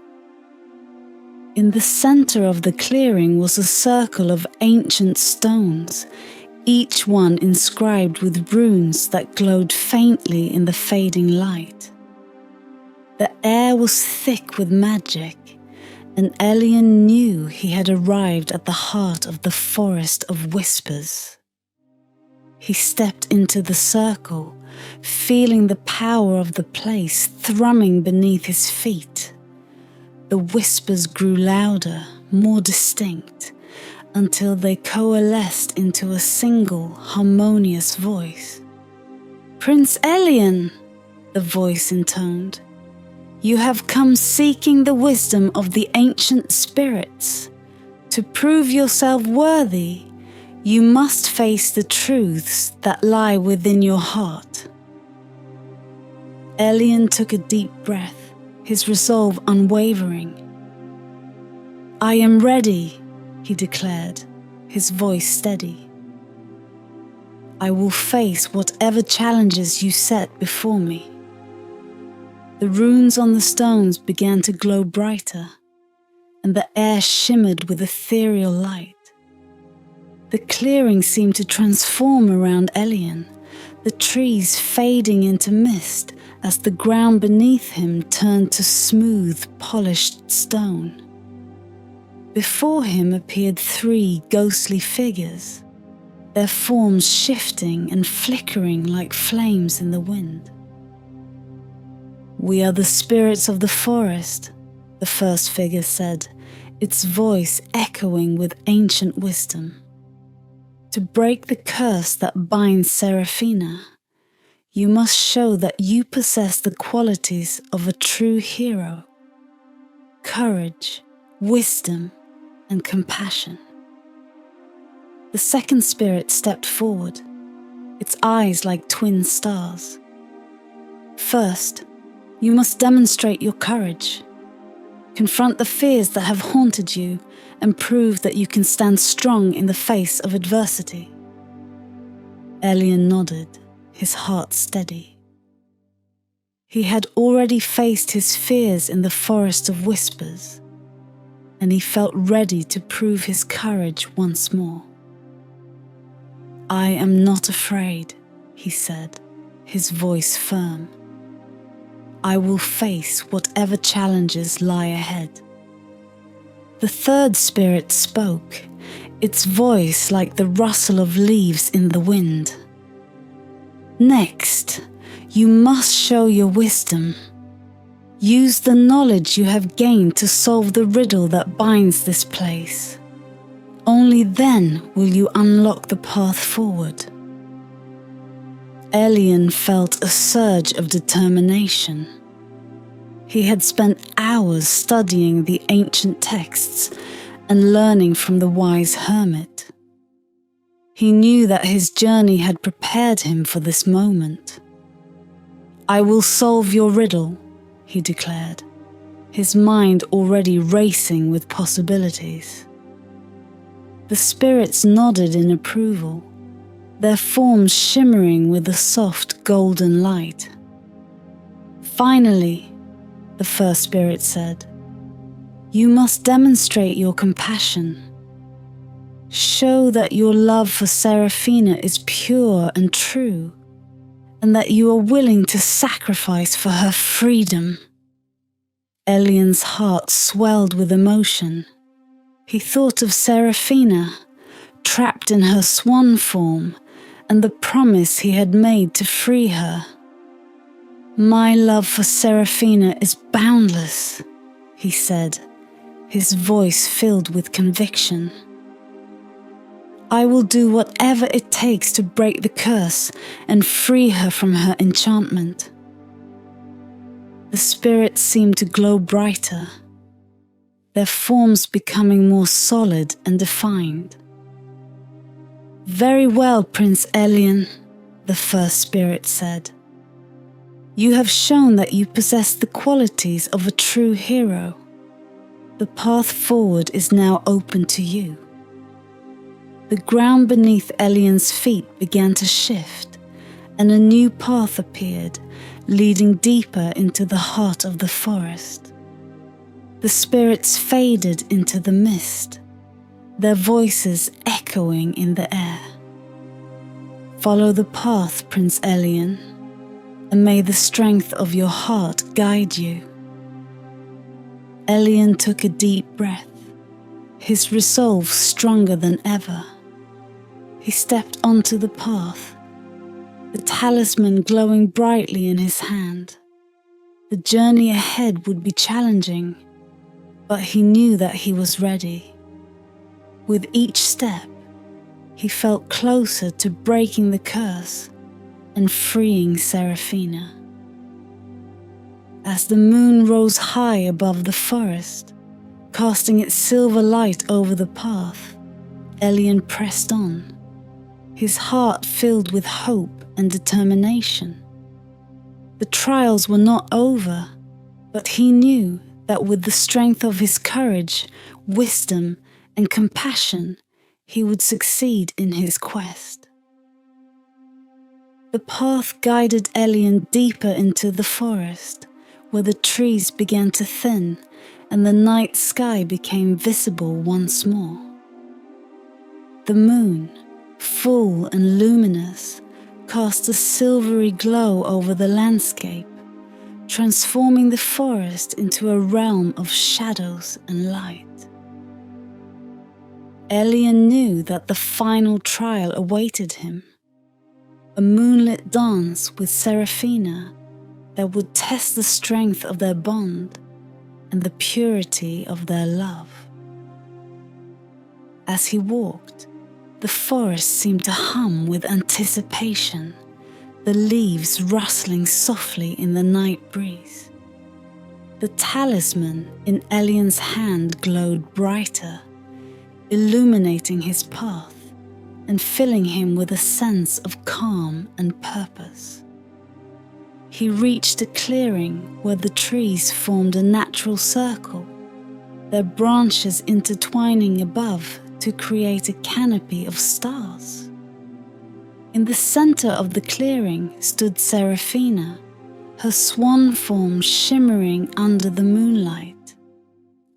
In the center of the clearing was a circle of ancient stones, each one inscribed with runes that glowed faintly in the fading light. The air was thick with magic, and Elian knew he had arrived at the heart of the forest of whispers. He stepped into the circle, feeling the power of the place thrumming beneath his feet. The whispers grew louder, more distinct, until they coalesced into a single, harmonious voice. "Prince Elian," the voice intoned, "you have come seeking the wisdom of the ancient spirits. To prove yourself worthy, you must face the truths that lie within your heart." Elian took a deep breath, his resolve unwavering. "I am ready," he declared, his voice steady. "I will face whatever challenges you set before me." The runes on the stones began to glow brighter, and the air shimmered with ethereal light. The clearing seemed to transform around Elian, the trees fading into mist as the ground beneath him turned to smooth, polished stone. Before him appeared 3 ghostly figures, their forms shifting and flickering like flames in the wind. "We are the spirits of the forest," the first figure said, its voice echoing with ancient wisdom. "To break the curse that binds Seraphina, you must show that you possess the qualities of a true hero: courage, wisdom, and compassion." The second spirit stepped forward, its eyes like twin stars. "First, you must demonstrate your courage. Confront the fears that have haunted you and prove that you can stand strong in the face of adversity." Elian nodded, his heart steady. He had already faced his fears in the forest of whispers. and he felt ready to prove his courage once more. "I am not afraid," he said, his voice firm. "I will face whatever challenges lie ahead." The third spirit spoke, its voice like the rustle of leaves in the wind. "Next, you must show your wisdom. Use the knowledge you have gained to solve the riddle that binds this place. Only then will you unlock the path forward." Elian felt a surge of determination. He had spent hours studying the ancient texts and learning from the wise hermit. He knew that his journey had prepared him for this moment. "I will solve your riddle," he declared, his mind already racing with possibilities. The spirits nodded in approval, their forms shimmering with a soft golden light. "Finally," the first spirit said, "you must demonstrate your compassion. Show that your love for Seraphina is pure and true, and that you are willing to sacrifice for her freedom." Elian's heart swelled with emotion. He thought of Seraphina, trapped in her swan form, and the promise he had made to free her. "My love for Seraphina is boundless," he said, his voice filled with conviction. "I will do whatever it takes to break the curse and free her from her enchantment." The spirits seemed to glow brighter, their forms becoming more solid and defined. "Very well, Prince Elian," the first spirit said. "You have shown that you possess the qualities of a true hero. The path forward is now open to you." The ground beneath Elian's feet began to shift, and a new path appeared, leading deeper into the heart of the forest. The spirits faded into the mist, their voices echoing in the air. "Follow the path, Prince Elian, and may the strength of your heart guide you." Elian took a deep breath, his resolve stronger than ever. He stepped onto the path, the talisman glowing brightly in his hand. The journey ahead would be challenging, but he knew that he was ready. With each step, he felt closer to breaking the curse and freeing Seraphina. As the moon rose high above the forest, casting its silver light over the path, Elian pressed on, his heart filled with hope and determination. The trials were not over, but he knew that with the strength of his courage, wisdom, and compassion, he would succeed in his quest. The path guided Elian deeper into the forest, where the trees began to thin and the night sky became visible once more. The moon, full and luminous, cast a silvery glow over the landscape, transforming the forest into a realm of shadows and light. Elian knew that the final trial awaited him, a moonlit dance with Seraphina that would test the strength of their bond and the purity of their love. As he walked, the forest seemed to hum with anticipation, the leaves rustling softly in the night breeze. The talisman in Elian's hand glowed brighter, illuminating his path and filling him with a sense of calm and purpose. He reached a clearing where the trees formed a natural circle, their branches intertwining above to create a canopy of stars. In the center of the clearing stood Seraphina, her swan form shimmering under the moonlight.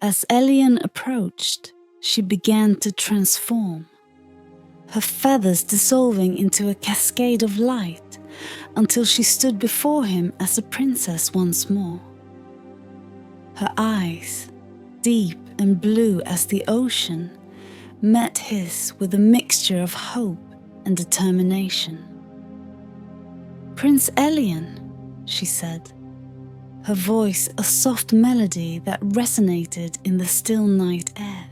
As Elian approached, she began to transform, her feathers dissolving into a cascade of light until she stood before him as a princess once more. Her eyes, deep and blue as the ocean, met his with a mixture of hope and determination. "Prince Elian," she said, her voice a soft melody that resonated in the still night air.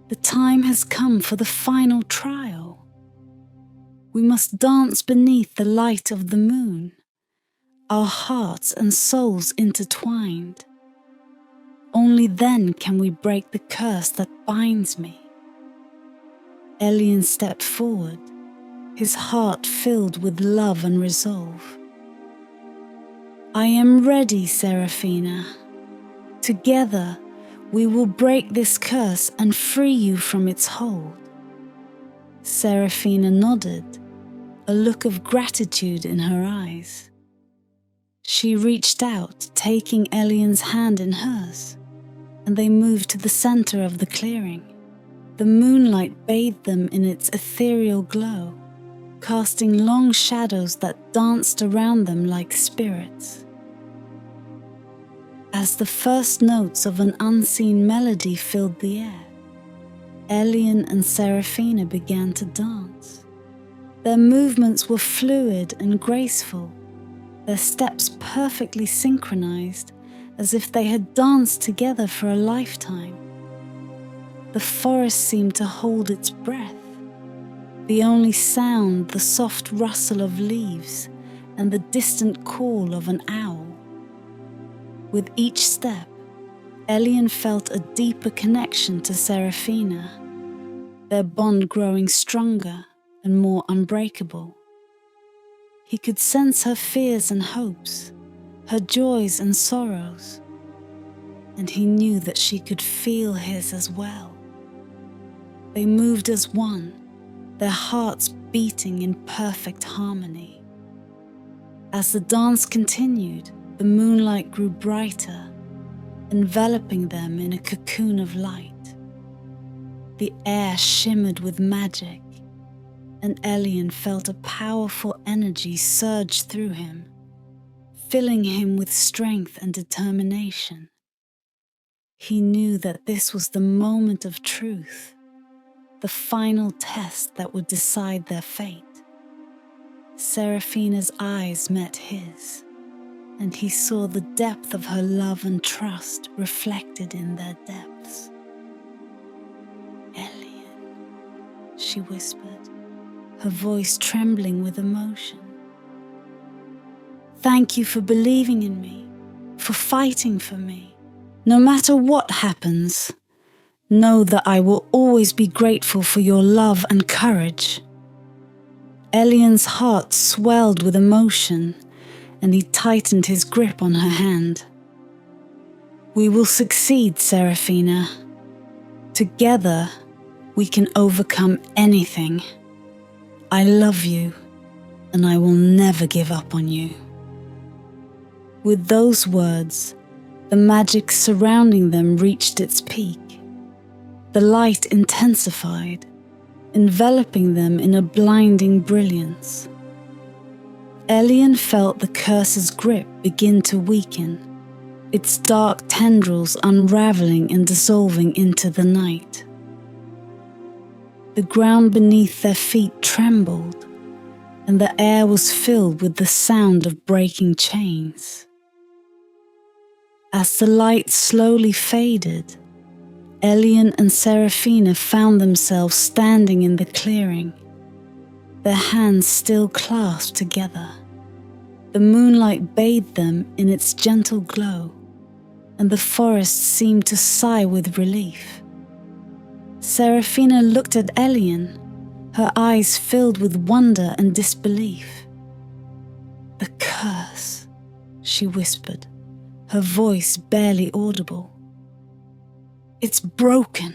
"The time has come for the final trial. We must dance beneath the light of the moon, our hearts and souls intertwined. Only then can we break the curse that binds me." Elian stepped forward, his heart filled with love and resolve. "I am ready, Seraphina. Together, we will break this curse and free you from its hold." Seraphina nodded, a look of gratitude in her eyes. She reached out, taking Elian's hand in hers, and they moved to the center of the clearing. The moonlight bathed them in its ethereal glow, casting long shadows that danced around them like spirits. As the first notes of an unseen melody filled the air, Elian and Seraphina began to dance. Their movements were fluid and graceful, their steps perfectly synchronized, as if they had danced together for a lifetime. The forest seemed to hold its breath, the only sound the soft rustle of leaves and the distant call of an owl. With each step, Elian felt a deeper connection to Seraphina, their bond growing stronger and more unbreakable. He could sense her fears and hopes, her joys and sorrows, and he knew that she could feel his as well. They moved as one, their hearts beating in perfect harmony. As the dance continued, the moonlight grew brighter, enveloping them in a cocoon of light. The air shimmered with magic, and Elian felt a powerful energy surge through him, filling him with strength and determination. He knew that this was the moment of truth, the final test that would decide their fate. Seraphina's eyes met his, and he saw the depth of her love and trust reflected in their depths. "Elian," she whispered, her voice trembling with emotion. "Thank you for believing in me, for fighting for me. No matter what happens, know that I will always be grateful for your love and courage." Elian's heart swelled with emotion, and he tightened his grip on her hand. "We will succeed, Seraphina. Together, we can overcome anything. I love you, and I will never give up on you." With those words, the magic surrounding them reached its peak. The light intensified, enveloping them in a blinding brilliance. Elian felt the curse's grip begin to weaken, its dark tendrils unraveling and dissolving into the night. The ground beneath their feet trembled, and the air was filled with the sound of breaking chains. As the light slowly faded, Elian and Seraphina found themselves standing in the clearing, their hands still clasped together. The moonlight bathed them in its gentle glow, and the forest seemed to sigh with relief. Seraphina looked at Elian, her eyes filled with wonder and disbelief. "The curse," she whispered, her voice barely audible. "It's broken."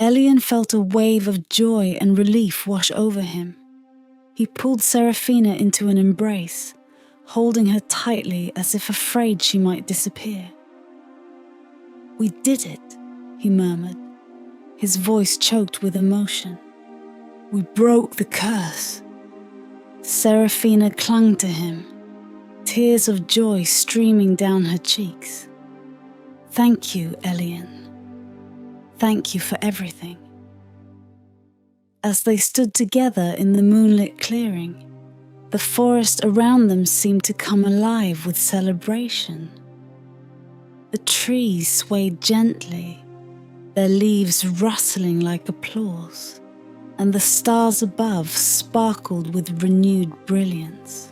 Elian felt a wave of joy and relief wash over him. He pulled Seraphina into an embrace, holding her tightly as if afraid she might disappear. "We did it," he murmured, his voice choked with emotion. "We broke the curse." Seraphina clung to him, tears of joy streaming down her cheeks. "Thank you, Elian. Thank you for everything." As they stood together in the moonlit clearing, the forest around them seemed to come alive with celebration. The trees swayed gently, their leaves rustling like applause, and the stars above sparkled with renewed brilliance.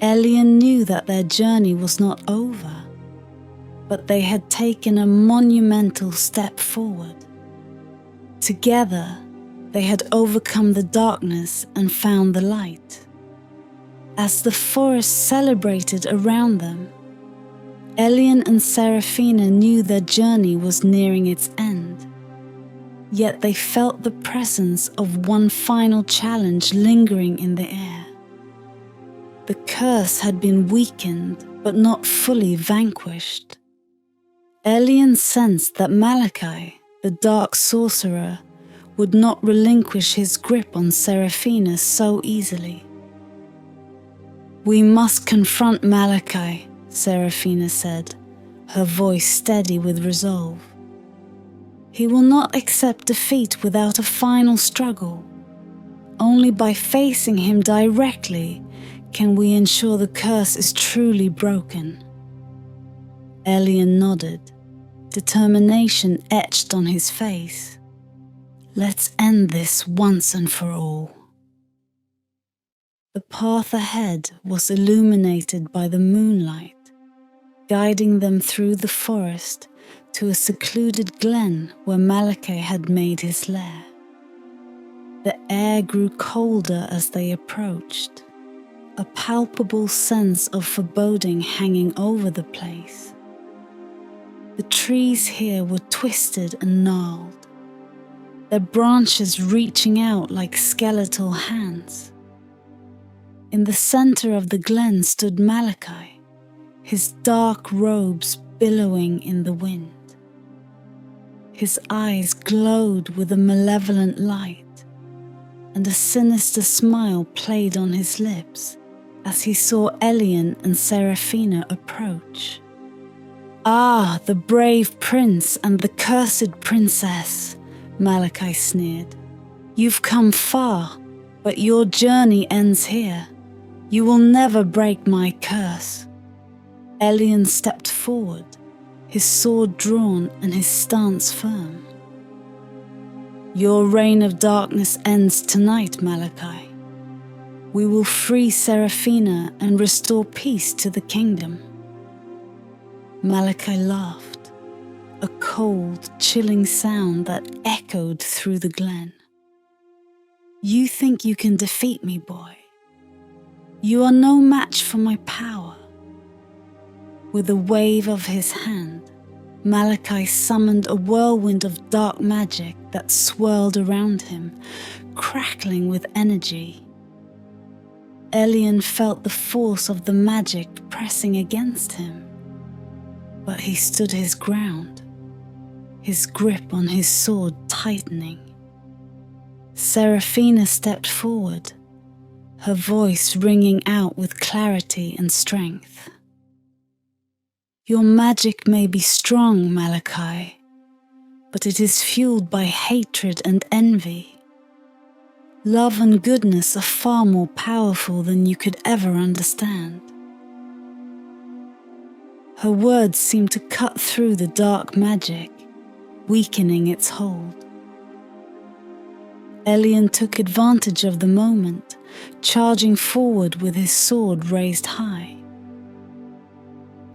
Elian knew that their journey was not over, but they had taken a monumental step forward. Together, they had overcome the darkness and found the light. As the forest celebrated around them, Elian and Seraphina knew their journey was nearing its end. Yet they felt the presence of one final challenge lingering in the air. The curse had been weakened, but not fully vanquished. Elian sensed that Malachi, the dark sorcerer, would not relinquish his grip on Seraphina so easily. "We must confront Malachi," Seraphina said, her voice steady with resolve. "He will not accept defeat without a final struggle. Only by facing him directly can we ensure the curse is truly broken." Elian nodded, determination etched on his face. "Let's end this once and for all." The path ahead was illuminated by the moonlight, guiding them through the forest to a secluded glen where Malachi had made his lair. The air grew colder as they approached, a palpable sense of foreboding hanging over the place. The trees here were twisted and gnarled, their branches reaching out like skeletal hands. In the center of the glen stood Malachi, his dark robes billowing in the wind. His eyes glowed with a malevolent light, and a sinister smile played on his lips as he saw Elian and Seraphina approach. "Ah, the brave prince and the cursed princess," Malachi sneered. "You've come far, but your journey ends here. You will never break my curse." Elian stepped forward, his sword drawn and his stance firm. "Your reign of darkness ends tonight, Malachi. We will free Seraphina and restore peace to the kingdom." Malachi laughed, a cold, chilling sound that echoed through the glen. "You think you can defeat me, boy? You are no match for my power." With a wave of his hand, Malachi summoned a whirlwind of dark magic that swirled around him, crackling with energy. Elian felt the force of the magic pressing against him, but he stood his ground, his grip on his sword tightening. Seraphina stepped forward, her voice ringing out with clarity and strength. "Your magic may be strong, Malachi, but it is fueled by hatred and envy. Love and goodness are far more powerful than you could ever understand." Her words seemed to cut through the dark magic, weakening its hold. Elian took advantage of the moment, charging forward with his sword raised high.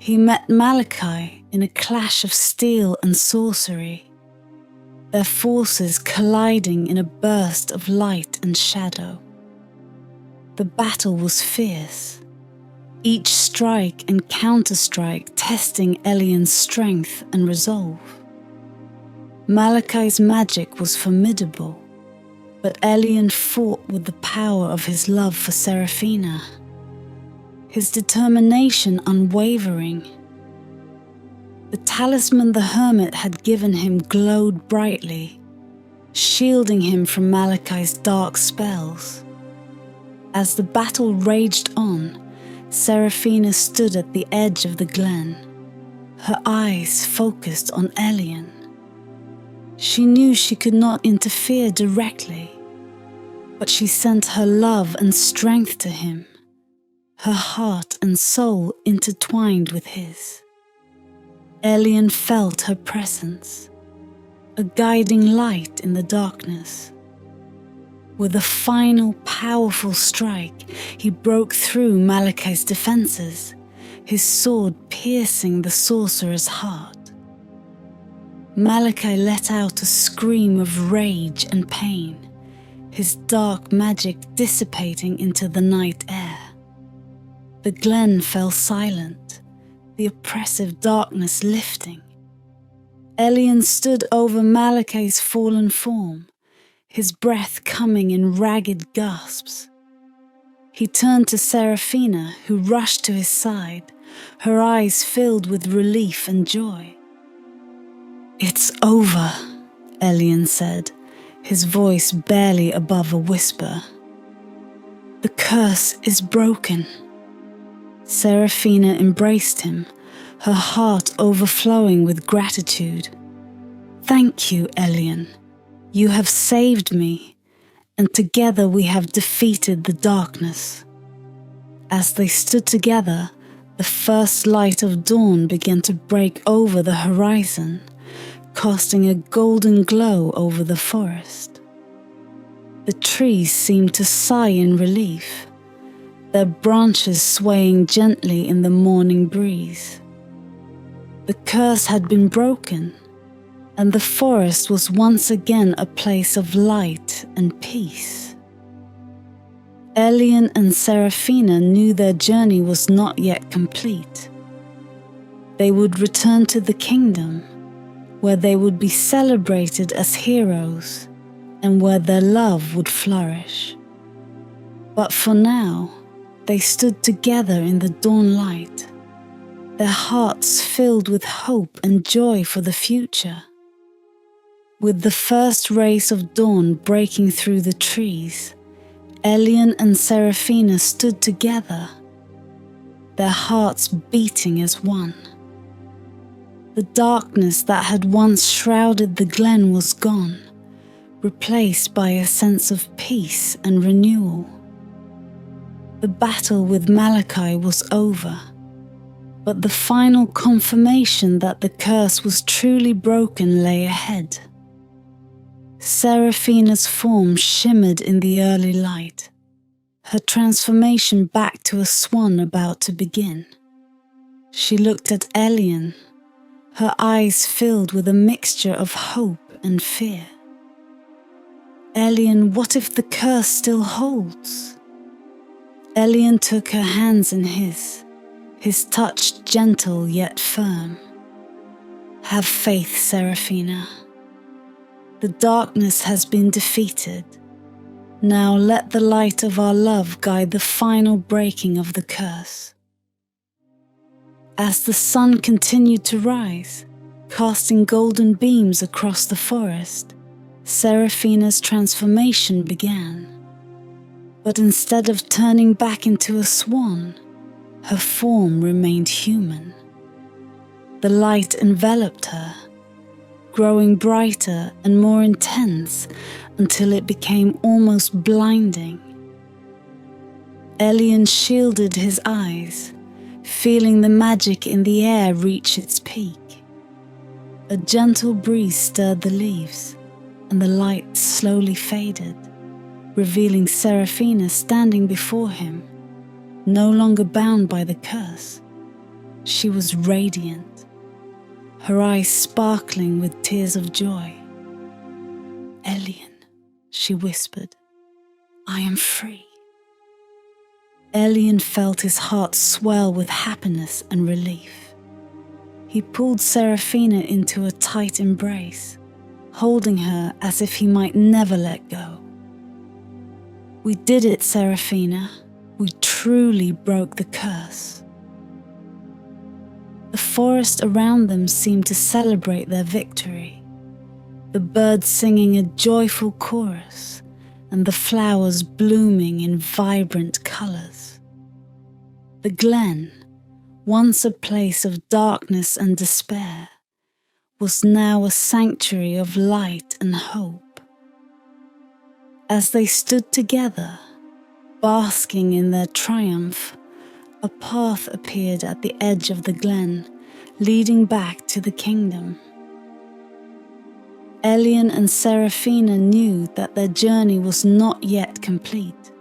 He met Malachi in a clash of steel and sorcery, their forces colliding in a burst of light and shadow. The battle was fierce, each strike and counterstrike testing Elian's strength and resolve. Malachi's magic was formidable, but Elian fought with the power of his love for Seraphina, his determination unwavering. The talisman the hermit had given him glowed brightly, shielding him from Malachai's dark spells. As the battle raged on, Seraphina stood at the edge of the glen, her eyes focused on Elian. She knew she could not interfere directly, but she sent her love and strength to him, her heart and soul intertwined with his. Elian felt her presence, a guiding light in the darkness. With a final, powerful strike, he broke through Malachai's defenses, his sword piercing the sorcerer's heart. Malachai let out a scream of rage and pain, his dark magic dissipating into the night air. The glen fell silent, the oppressive darkness lifting. Elian stood over Malachai's fallen form, his breath coming in ragged gasps. He turned to Seraphina, who rushed to his side, her eyes filled with relief and joy. "It's over," Elian said, his voice barely above a whisper. "The curse is broken." Seraphina embraced him, her heart overflowing with gratitude. "Thank you, Elian. You have saved me, and together we have defeated the darkness." As they stood together, the first light of dawn began to break over the horizon, casting a golden glow over the forest. The trees seemed to sigh in relief, their branches swaying gently in the morning breeze. The curse had been broken, and the forest was once again a place of light and peace. Elian and Seraphina knew their journey was not yet complete. They would return to the kingdom, where they would be celebrated as heroes and where their love would flourish. But for now, they stood together in the dawn light, their hearts filled with hope and joy for the future. With the first rays of dawn breaking through the trees, Elian and Seraphina stood together, their hearts beating as one. The darkness that had once shrouded the glen was gone, replaced by a sense of peace and renewal. The battle with Malachai was over, but the final confirmation that the curse was truly broken lay ahead. Seraphina's form shimmered in the early light, her transformation back to a swan about to begin. She looked at Elian, her eyes filled with a mixture of hope and fear. "Elian, what if the curse still holds?" Elian took her hands in his touch gentle yet firm. "Have faith, Seraphina. The darkness has been defeated. Now let the light of our love guide the final breaking of the curse." As the sun continued to rise, casting golden beams across the forest, Seraphina's transformation began. But instead of turning back into a swan, her form remained human. The light enveloped her, growing brighter and more intense until it became almost blinding. Elian shielded his eyes, feeling the magic in the air reach its peak. A gentle breeze stirred the leaves, and the light slowly faded, revealing Seraphina standing before him, no longer bound by the curse. She was radiant, her eyes sparkling with tears of joy. "Elian," she whispered, "I am free." Elian felt his heart swell with happiness and relief. He pulled Seraphina into a tight embrace, holding her as if he might never let go. "We did it, Seraphina. We truly broke the curse." The forest around them seemed to celebrate their victory, the birds singing a joyful chorus and the flowers blooming in vibrant colours. The glen, once a place of darkness and despair, was now a sanctuary of light and hope. As they stood together, basking in their triumph, a path appeared at the edge of the glen, leading back to the kingdom. Elian and Seraphina knew that their journey was not yet complete.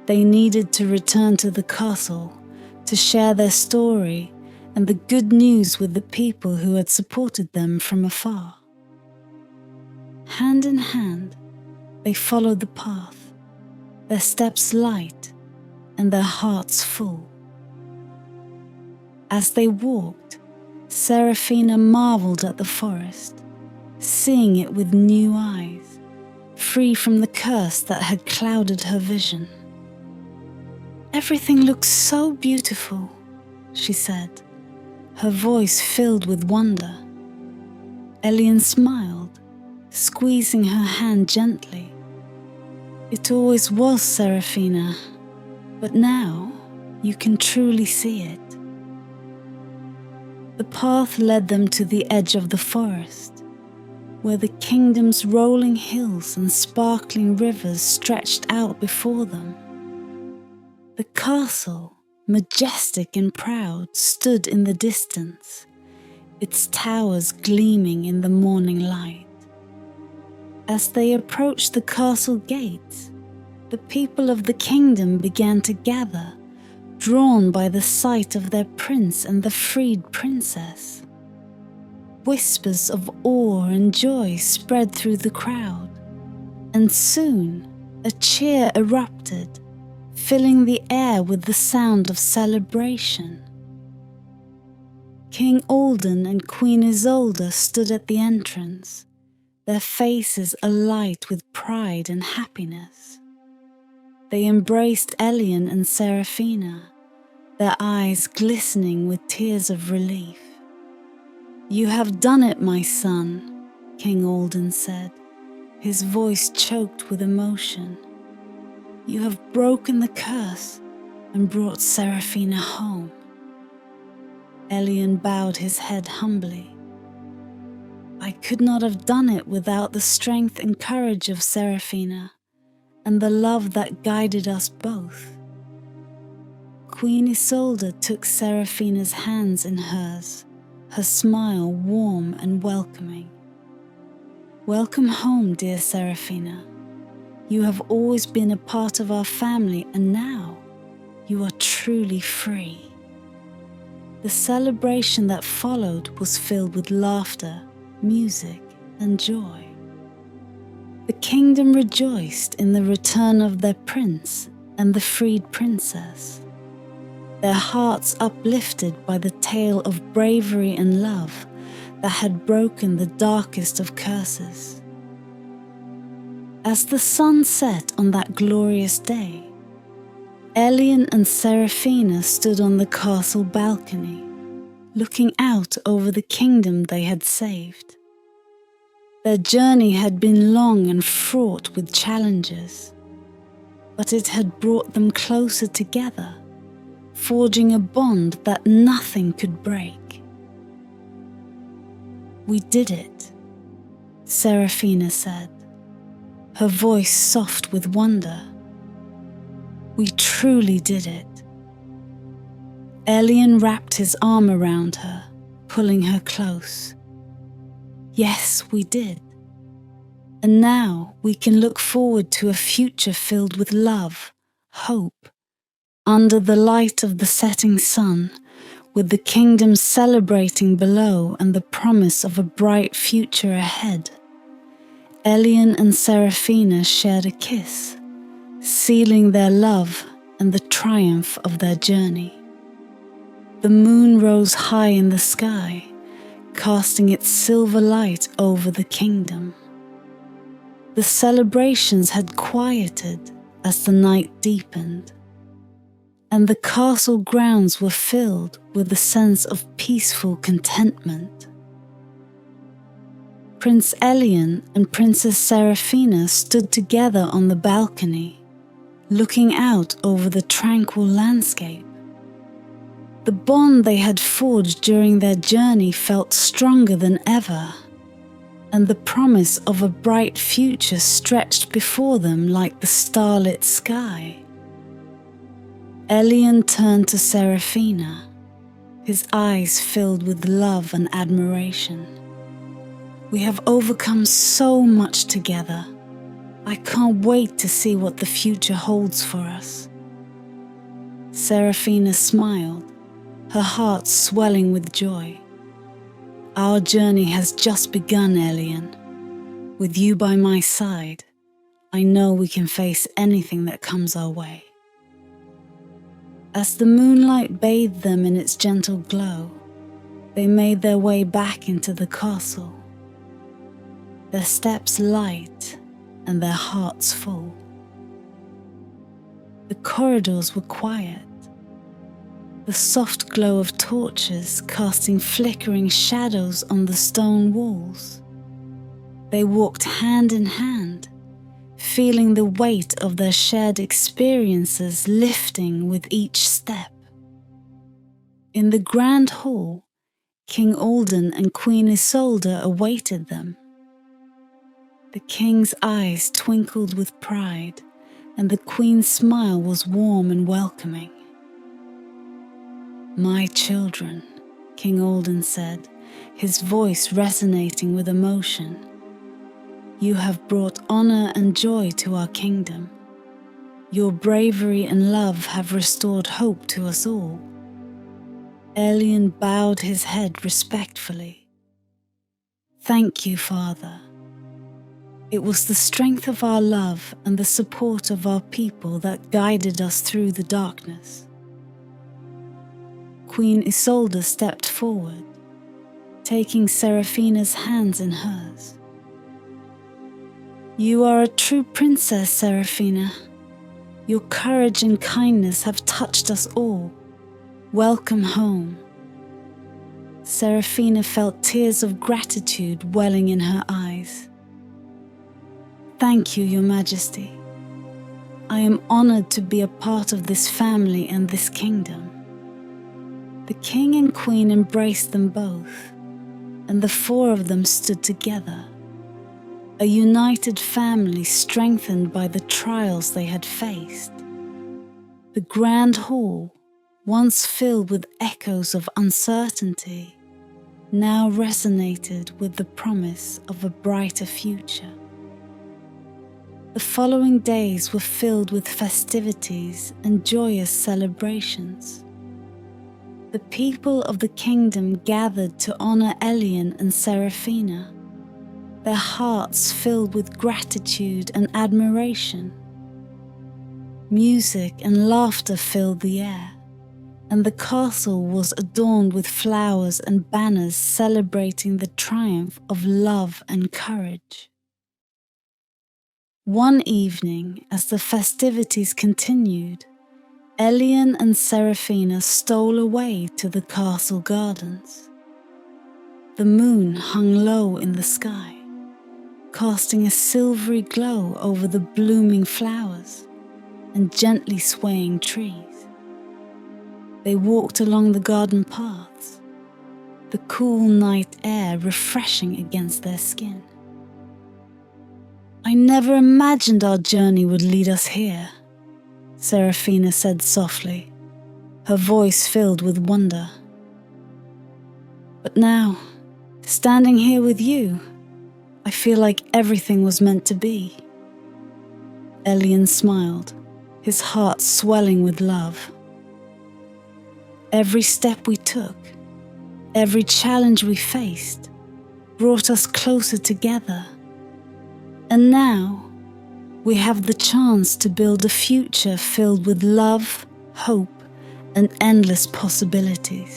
They needed to return to the castle to share their story and the good news with the people who had supported them from afar. Hand in hand, they followed the path, their steps light and their hearts full. As they walked, Seraphina marveled at the forest, seeing it with new eyes, free from the curse that had clouded her vision. "Everything looks so beautiful," she said, her voice filled with wonder. Elian smiled, squeezing her hand gently. "It always was, Seraphina, but now you can truly see it." The path led them to the edge of the forest, where the kingdom's rolling hills and sparkling rivers stretched out before them. The castle, majestic and proud, stood in the distance, its towers gleaming in the morning light. As they approached the castle gates, the people of the kingdom began to gather, drawn by the sight of their prince and the freed princess. Whispers of awe and joy spread through the crowd, and soon a cheer erupted, filling the air with the sound of celebration. King Alden and Queen Isolde stood at the entrance, their faces alight with pride and happiness. They embraced Elian and Seraphina, their eyes glistening with tears of relief. "You have done it, my son," King Alden said, his voice choked with emotion. "You have broken the curse and brought Seraphina home." Elian bowed his head humbly. "I could not have done it without the strength and courage of Seraphina and the love that guided us both." Queen Isolde took Seraphina's hands in hers, her smile warm and welcoming. "Welcome home, dear Seraphina. You have always been a part of our family, and now you are truly free." The celebration that followed was filled with laughter, music, and joy. The kingdom rejoiced in the return of their prince and the freed princess, their hearts uplifted by the tale of bravery and love that had broken the darkest of curses. As the sun set on that glorious day, Elian and Seraphina stood on the castle balcony, looking out over the kingdom they had saved. Their journey had been long and fraught with challenges, but it had brought them closer together, forging a bond that nothing could break. "We did it," Seraphina said, her voice soft with wonder. "We truly did it." Elian wrapped his arm around her, pulling her close. "Yes, we did. And now we can look forward to a future filled with love, hope, under the light of the setting sun, with the kingdom celebrating below and the promise of a bright future ahead." Elian and Seraphina shared a kiss, sealing their love and the triumph of their journey. The moon rose high in the sky, casting its silver light over the kingdom. The celebrations had quieted as the night deepened, and the castle grounds were filled with a sense of peaceful contentment. Prince Elian and Princess Seraphina stood together on the balcony, looking out over the tranquil landscape. The bond they had forged during their journey felt stronger than ever, and the promise of a bright future stretched before them like the starlit sky. Elian turned to Seraphina, his eyes filled with love and admiration. "We have overcome so much together. I can't wait to see what the future holds for us." Seraphina smiled, her heart swelling with joy. "Our journey has just begun, Elian. With you by my side, I know we can face anything that comes our way." As the moonlight bathed them in its gentle glow, they made their way back into the castle, their steps light and their hearts full. The corridors were quiet, the soft glow of torches casting flickering shadows on the stone walls. They walked hand in hand, feeling the weight of their shared experiences lifting with each step. In the grand hall, King Alden and Queen Isolde awaited them. The king's eyes twinkled with pride, and the queen's smile was warm and welcoming. "My children," King Alden said, his voice resonating with emotion, "you have brought honor and joy to our kingdom. Your bravery and love have restored hope to us all." Elian bowed his head respectfully. "Thank you, Father. It was the strength of our love and the support of our people that guided us through the darkness." Queen Isolde stepped forward, taking Seraphina's hands in hers. "You are a true princess, Seraphina. Your courage and kindness have touched us all. Welcome home." Seraphina felt tears of gratitude welling in her eyes. "Thank you, Your Majesty. I am honored to be a part of this family and this kingdom." The king and queen embraced them both, and the four of them stood together, a united family strengthened by the trials they had faced. The grand hall, once filled with echoes of uncertainty, now resonated with the promise of a brighter future. The following days were filled with festivities and joyous celebrations. The people of the kingdom gathered to honor Elian and Seraphina, their hearts filled with gratitude and admiration. Music and laughter filled the air, and the castle was adorned with flowers and banners celebrating the triumph of love and courage. One evening, as the festivities continued, Elian and Seraphina stole away to the castle gardens. The moon hung low in the sky, casting a silvery glow over the blooming flowers and gently swaying trees. They walked along the garden paths, the cool night air refreshing against their skin. "I never imagined our journey would lead us here," Seraphina said softly, her voice filled with wonder. "But now, standing here with you, I feel like everything was meant to be." Elian smiled, his heart swelling with love. "Every step we took, every challenge we faced, brought us closer together. And now, we have the chance to build a future filled with love, hope, and endless possibilities."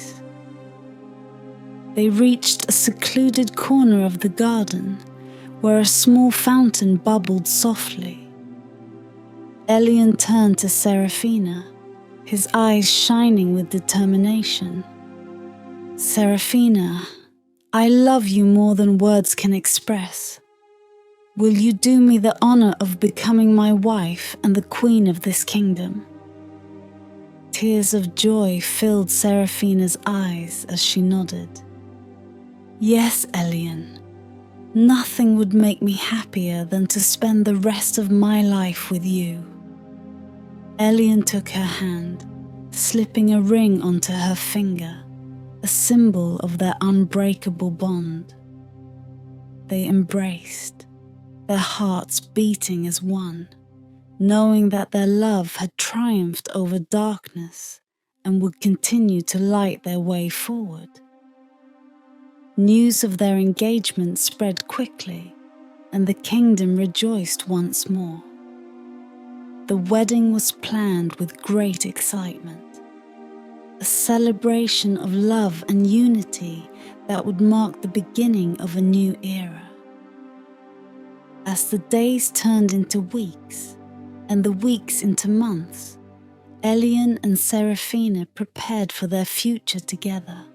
They reached a secluded corner of the garden where a small fountain bubbled softly. Elian turned to Seraphina, his eyes shining with determination. Seraphina, I love you more than words can express. Will you do me the honor of becoming my wife and the queen of this kingdom? Tears of joy filled Seraphina's eyes as she nodded. Yes, Elian. Nothing would make me happier than to spend the rest of my life with you. Elian took her hand, slipping a ring onto her finger, a symbol of their unbreakable bond. They embraced, their hearts beating as one, knowing that their love had triumphed over darkness and would continue to light their way forward. News of their engagement spread quickly, and the kingdom rejoiced once more. The wedding was planned with great excitement, a celebration of love and unity that would mark the beginning of a new era. As the days turned into weeks, and the weeks into months, Elian and Seraphina prepared for their future together.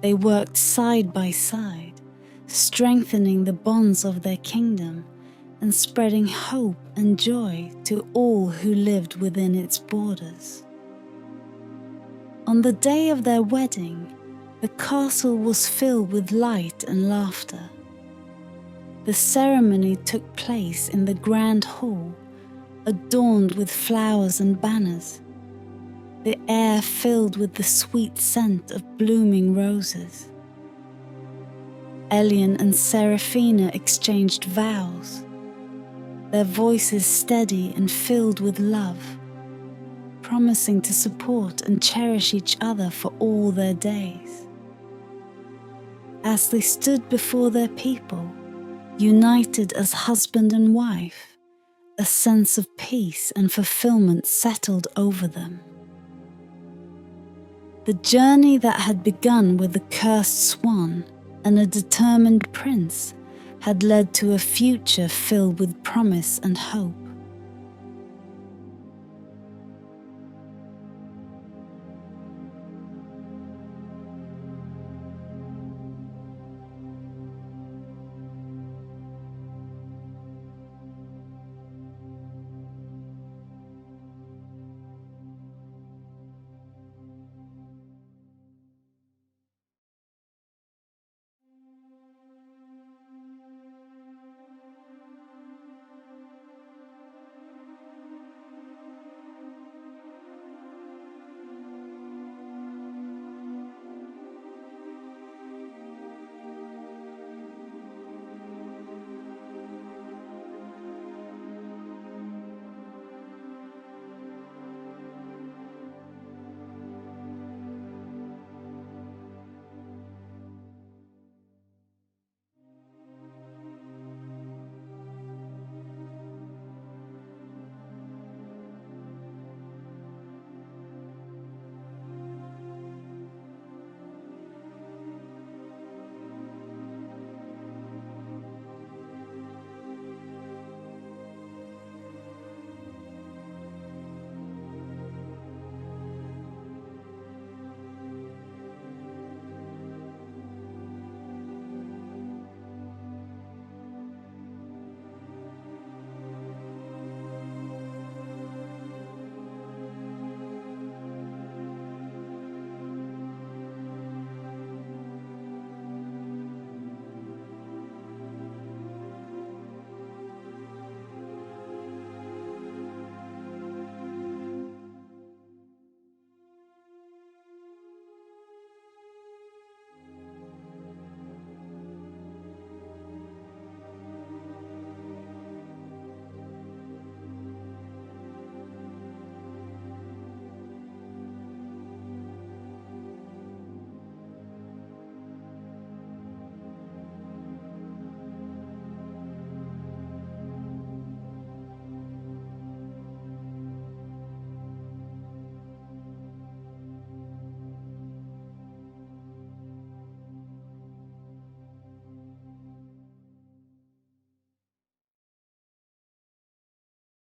They worked side by side, strengthening the bonds of their kingdom and spreading hope and joy to all who lived within its borders. On the day of their wedding, the castle was filled with light and laughter. The ceremony took place in the grand hall, adorned with flowers and banners, the air filled with the sweet scent of blooming roses. Elian and Seraphina exchanged vows, their voices steady and filled with love, promising to support and cherish each other for all their days. As they stood before their people, united as husband and wife, a sense of peace and fulfillment settled over them. The journey that had begun with the cursed swan and a determined prince had led to a future filled with promise and hope.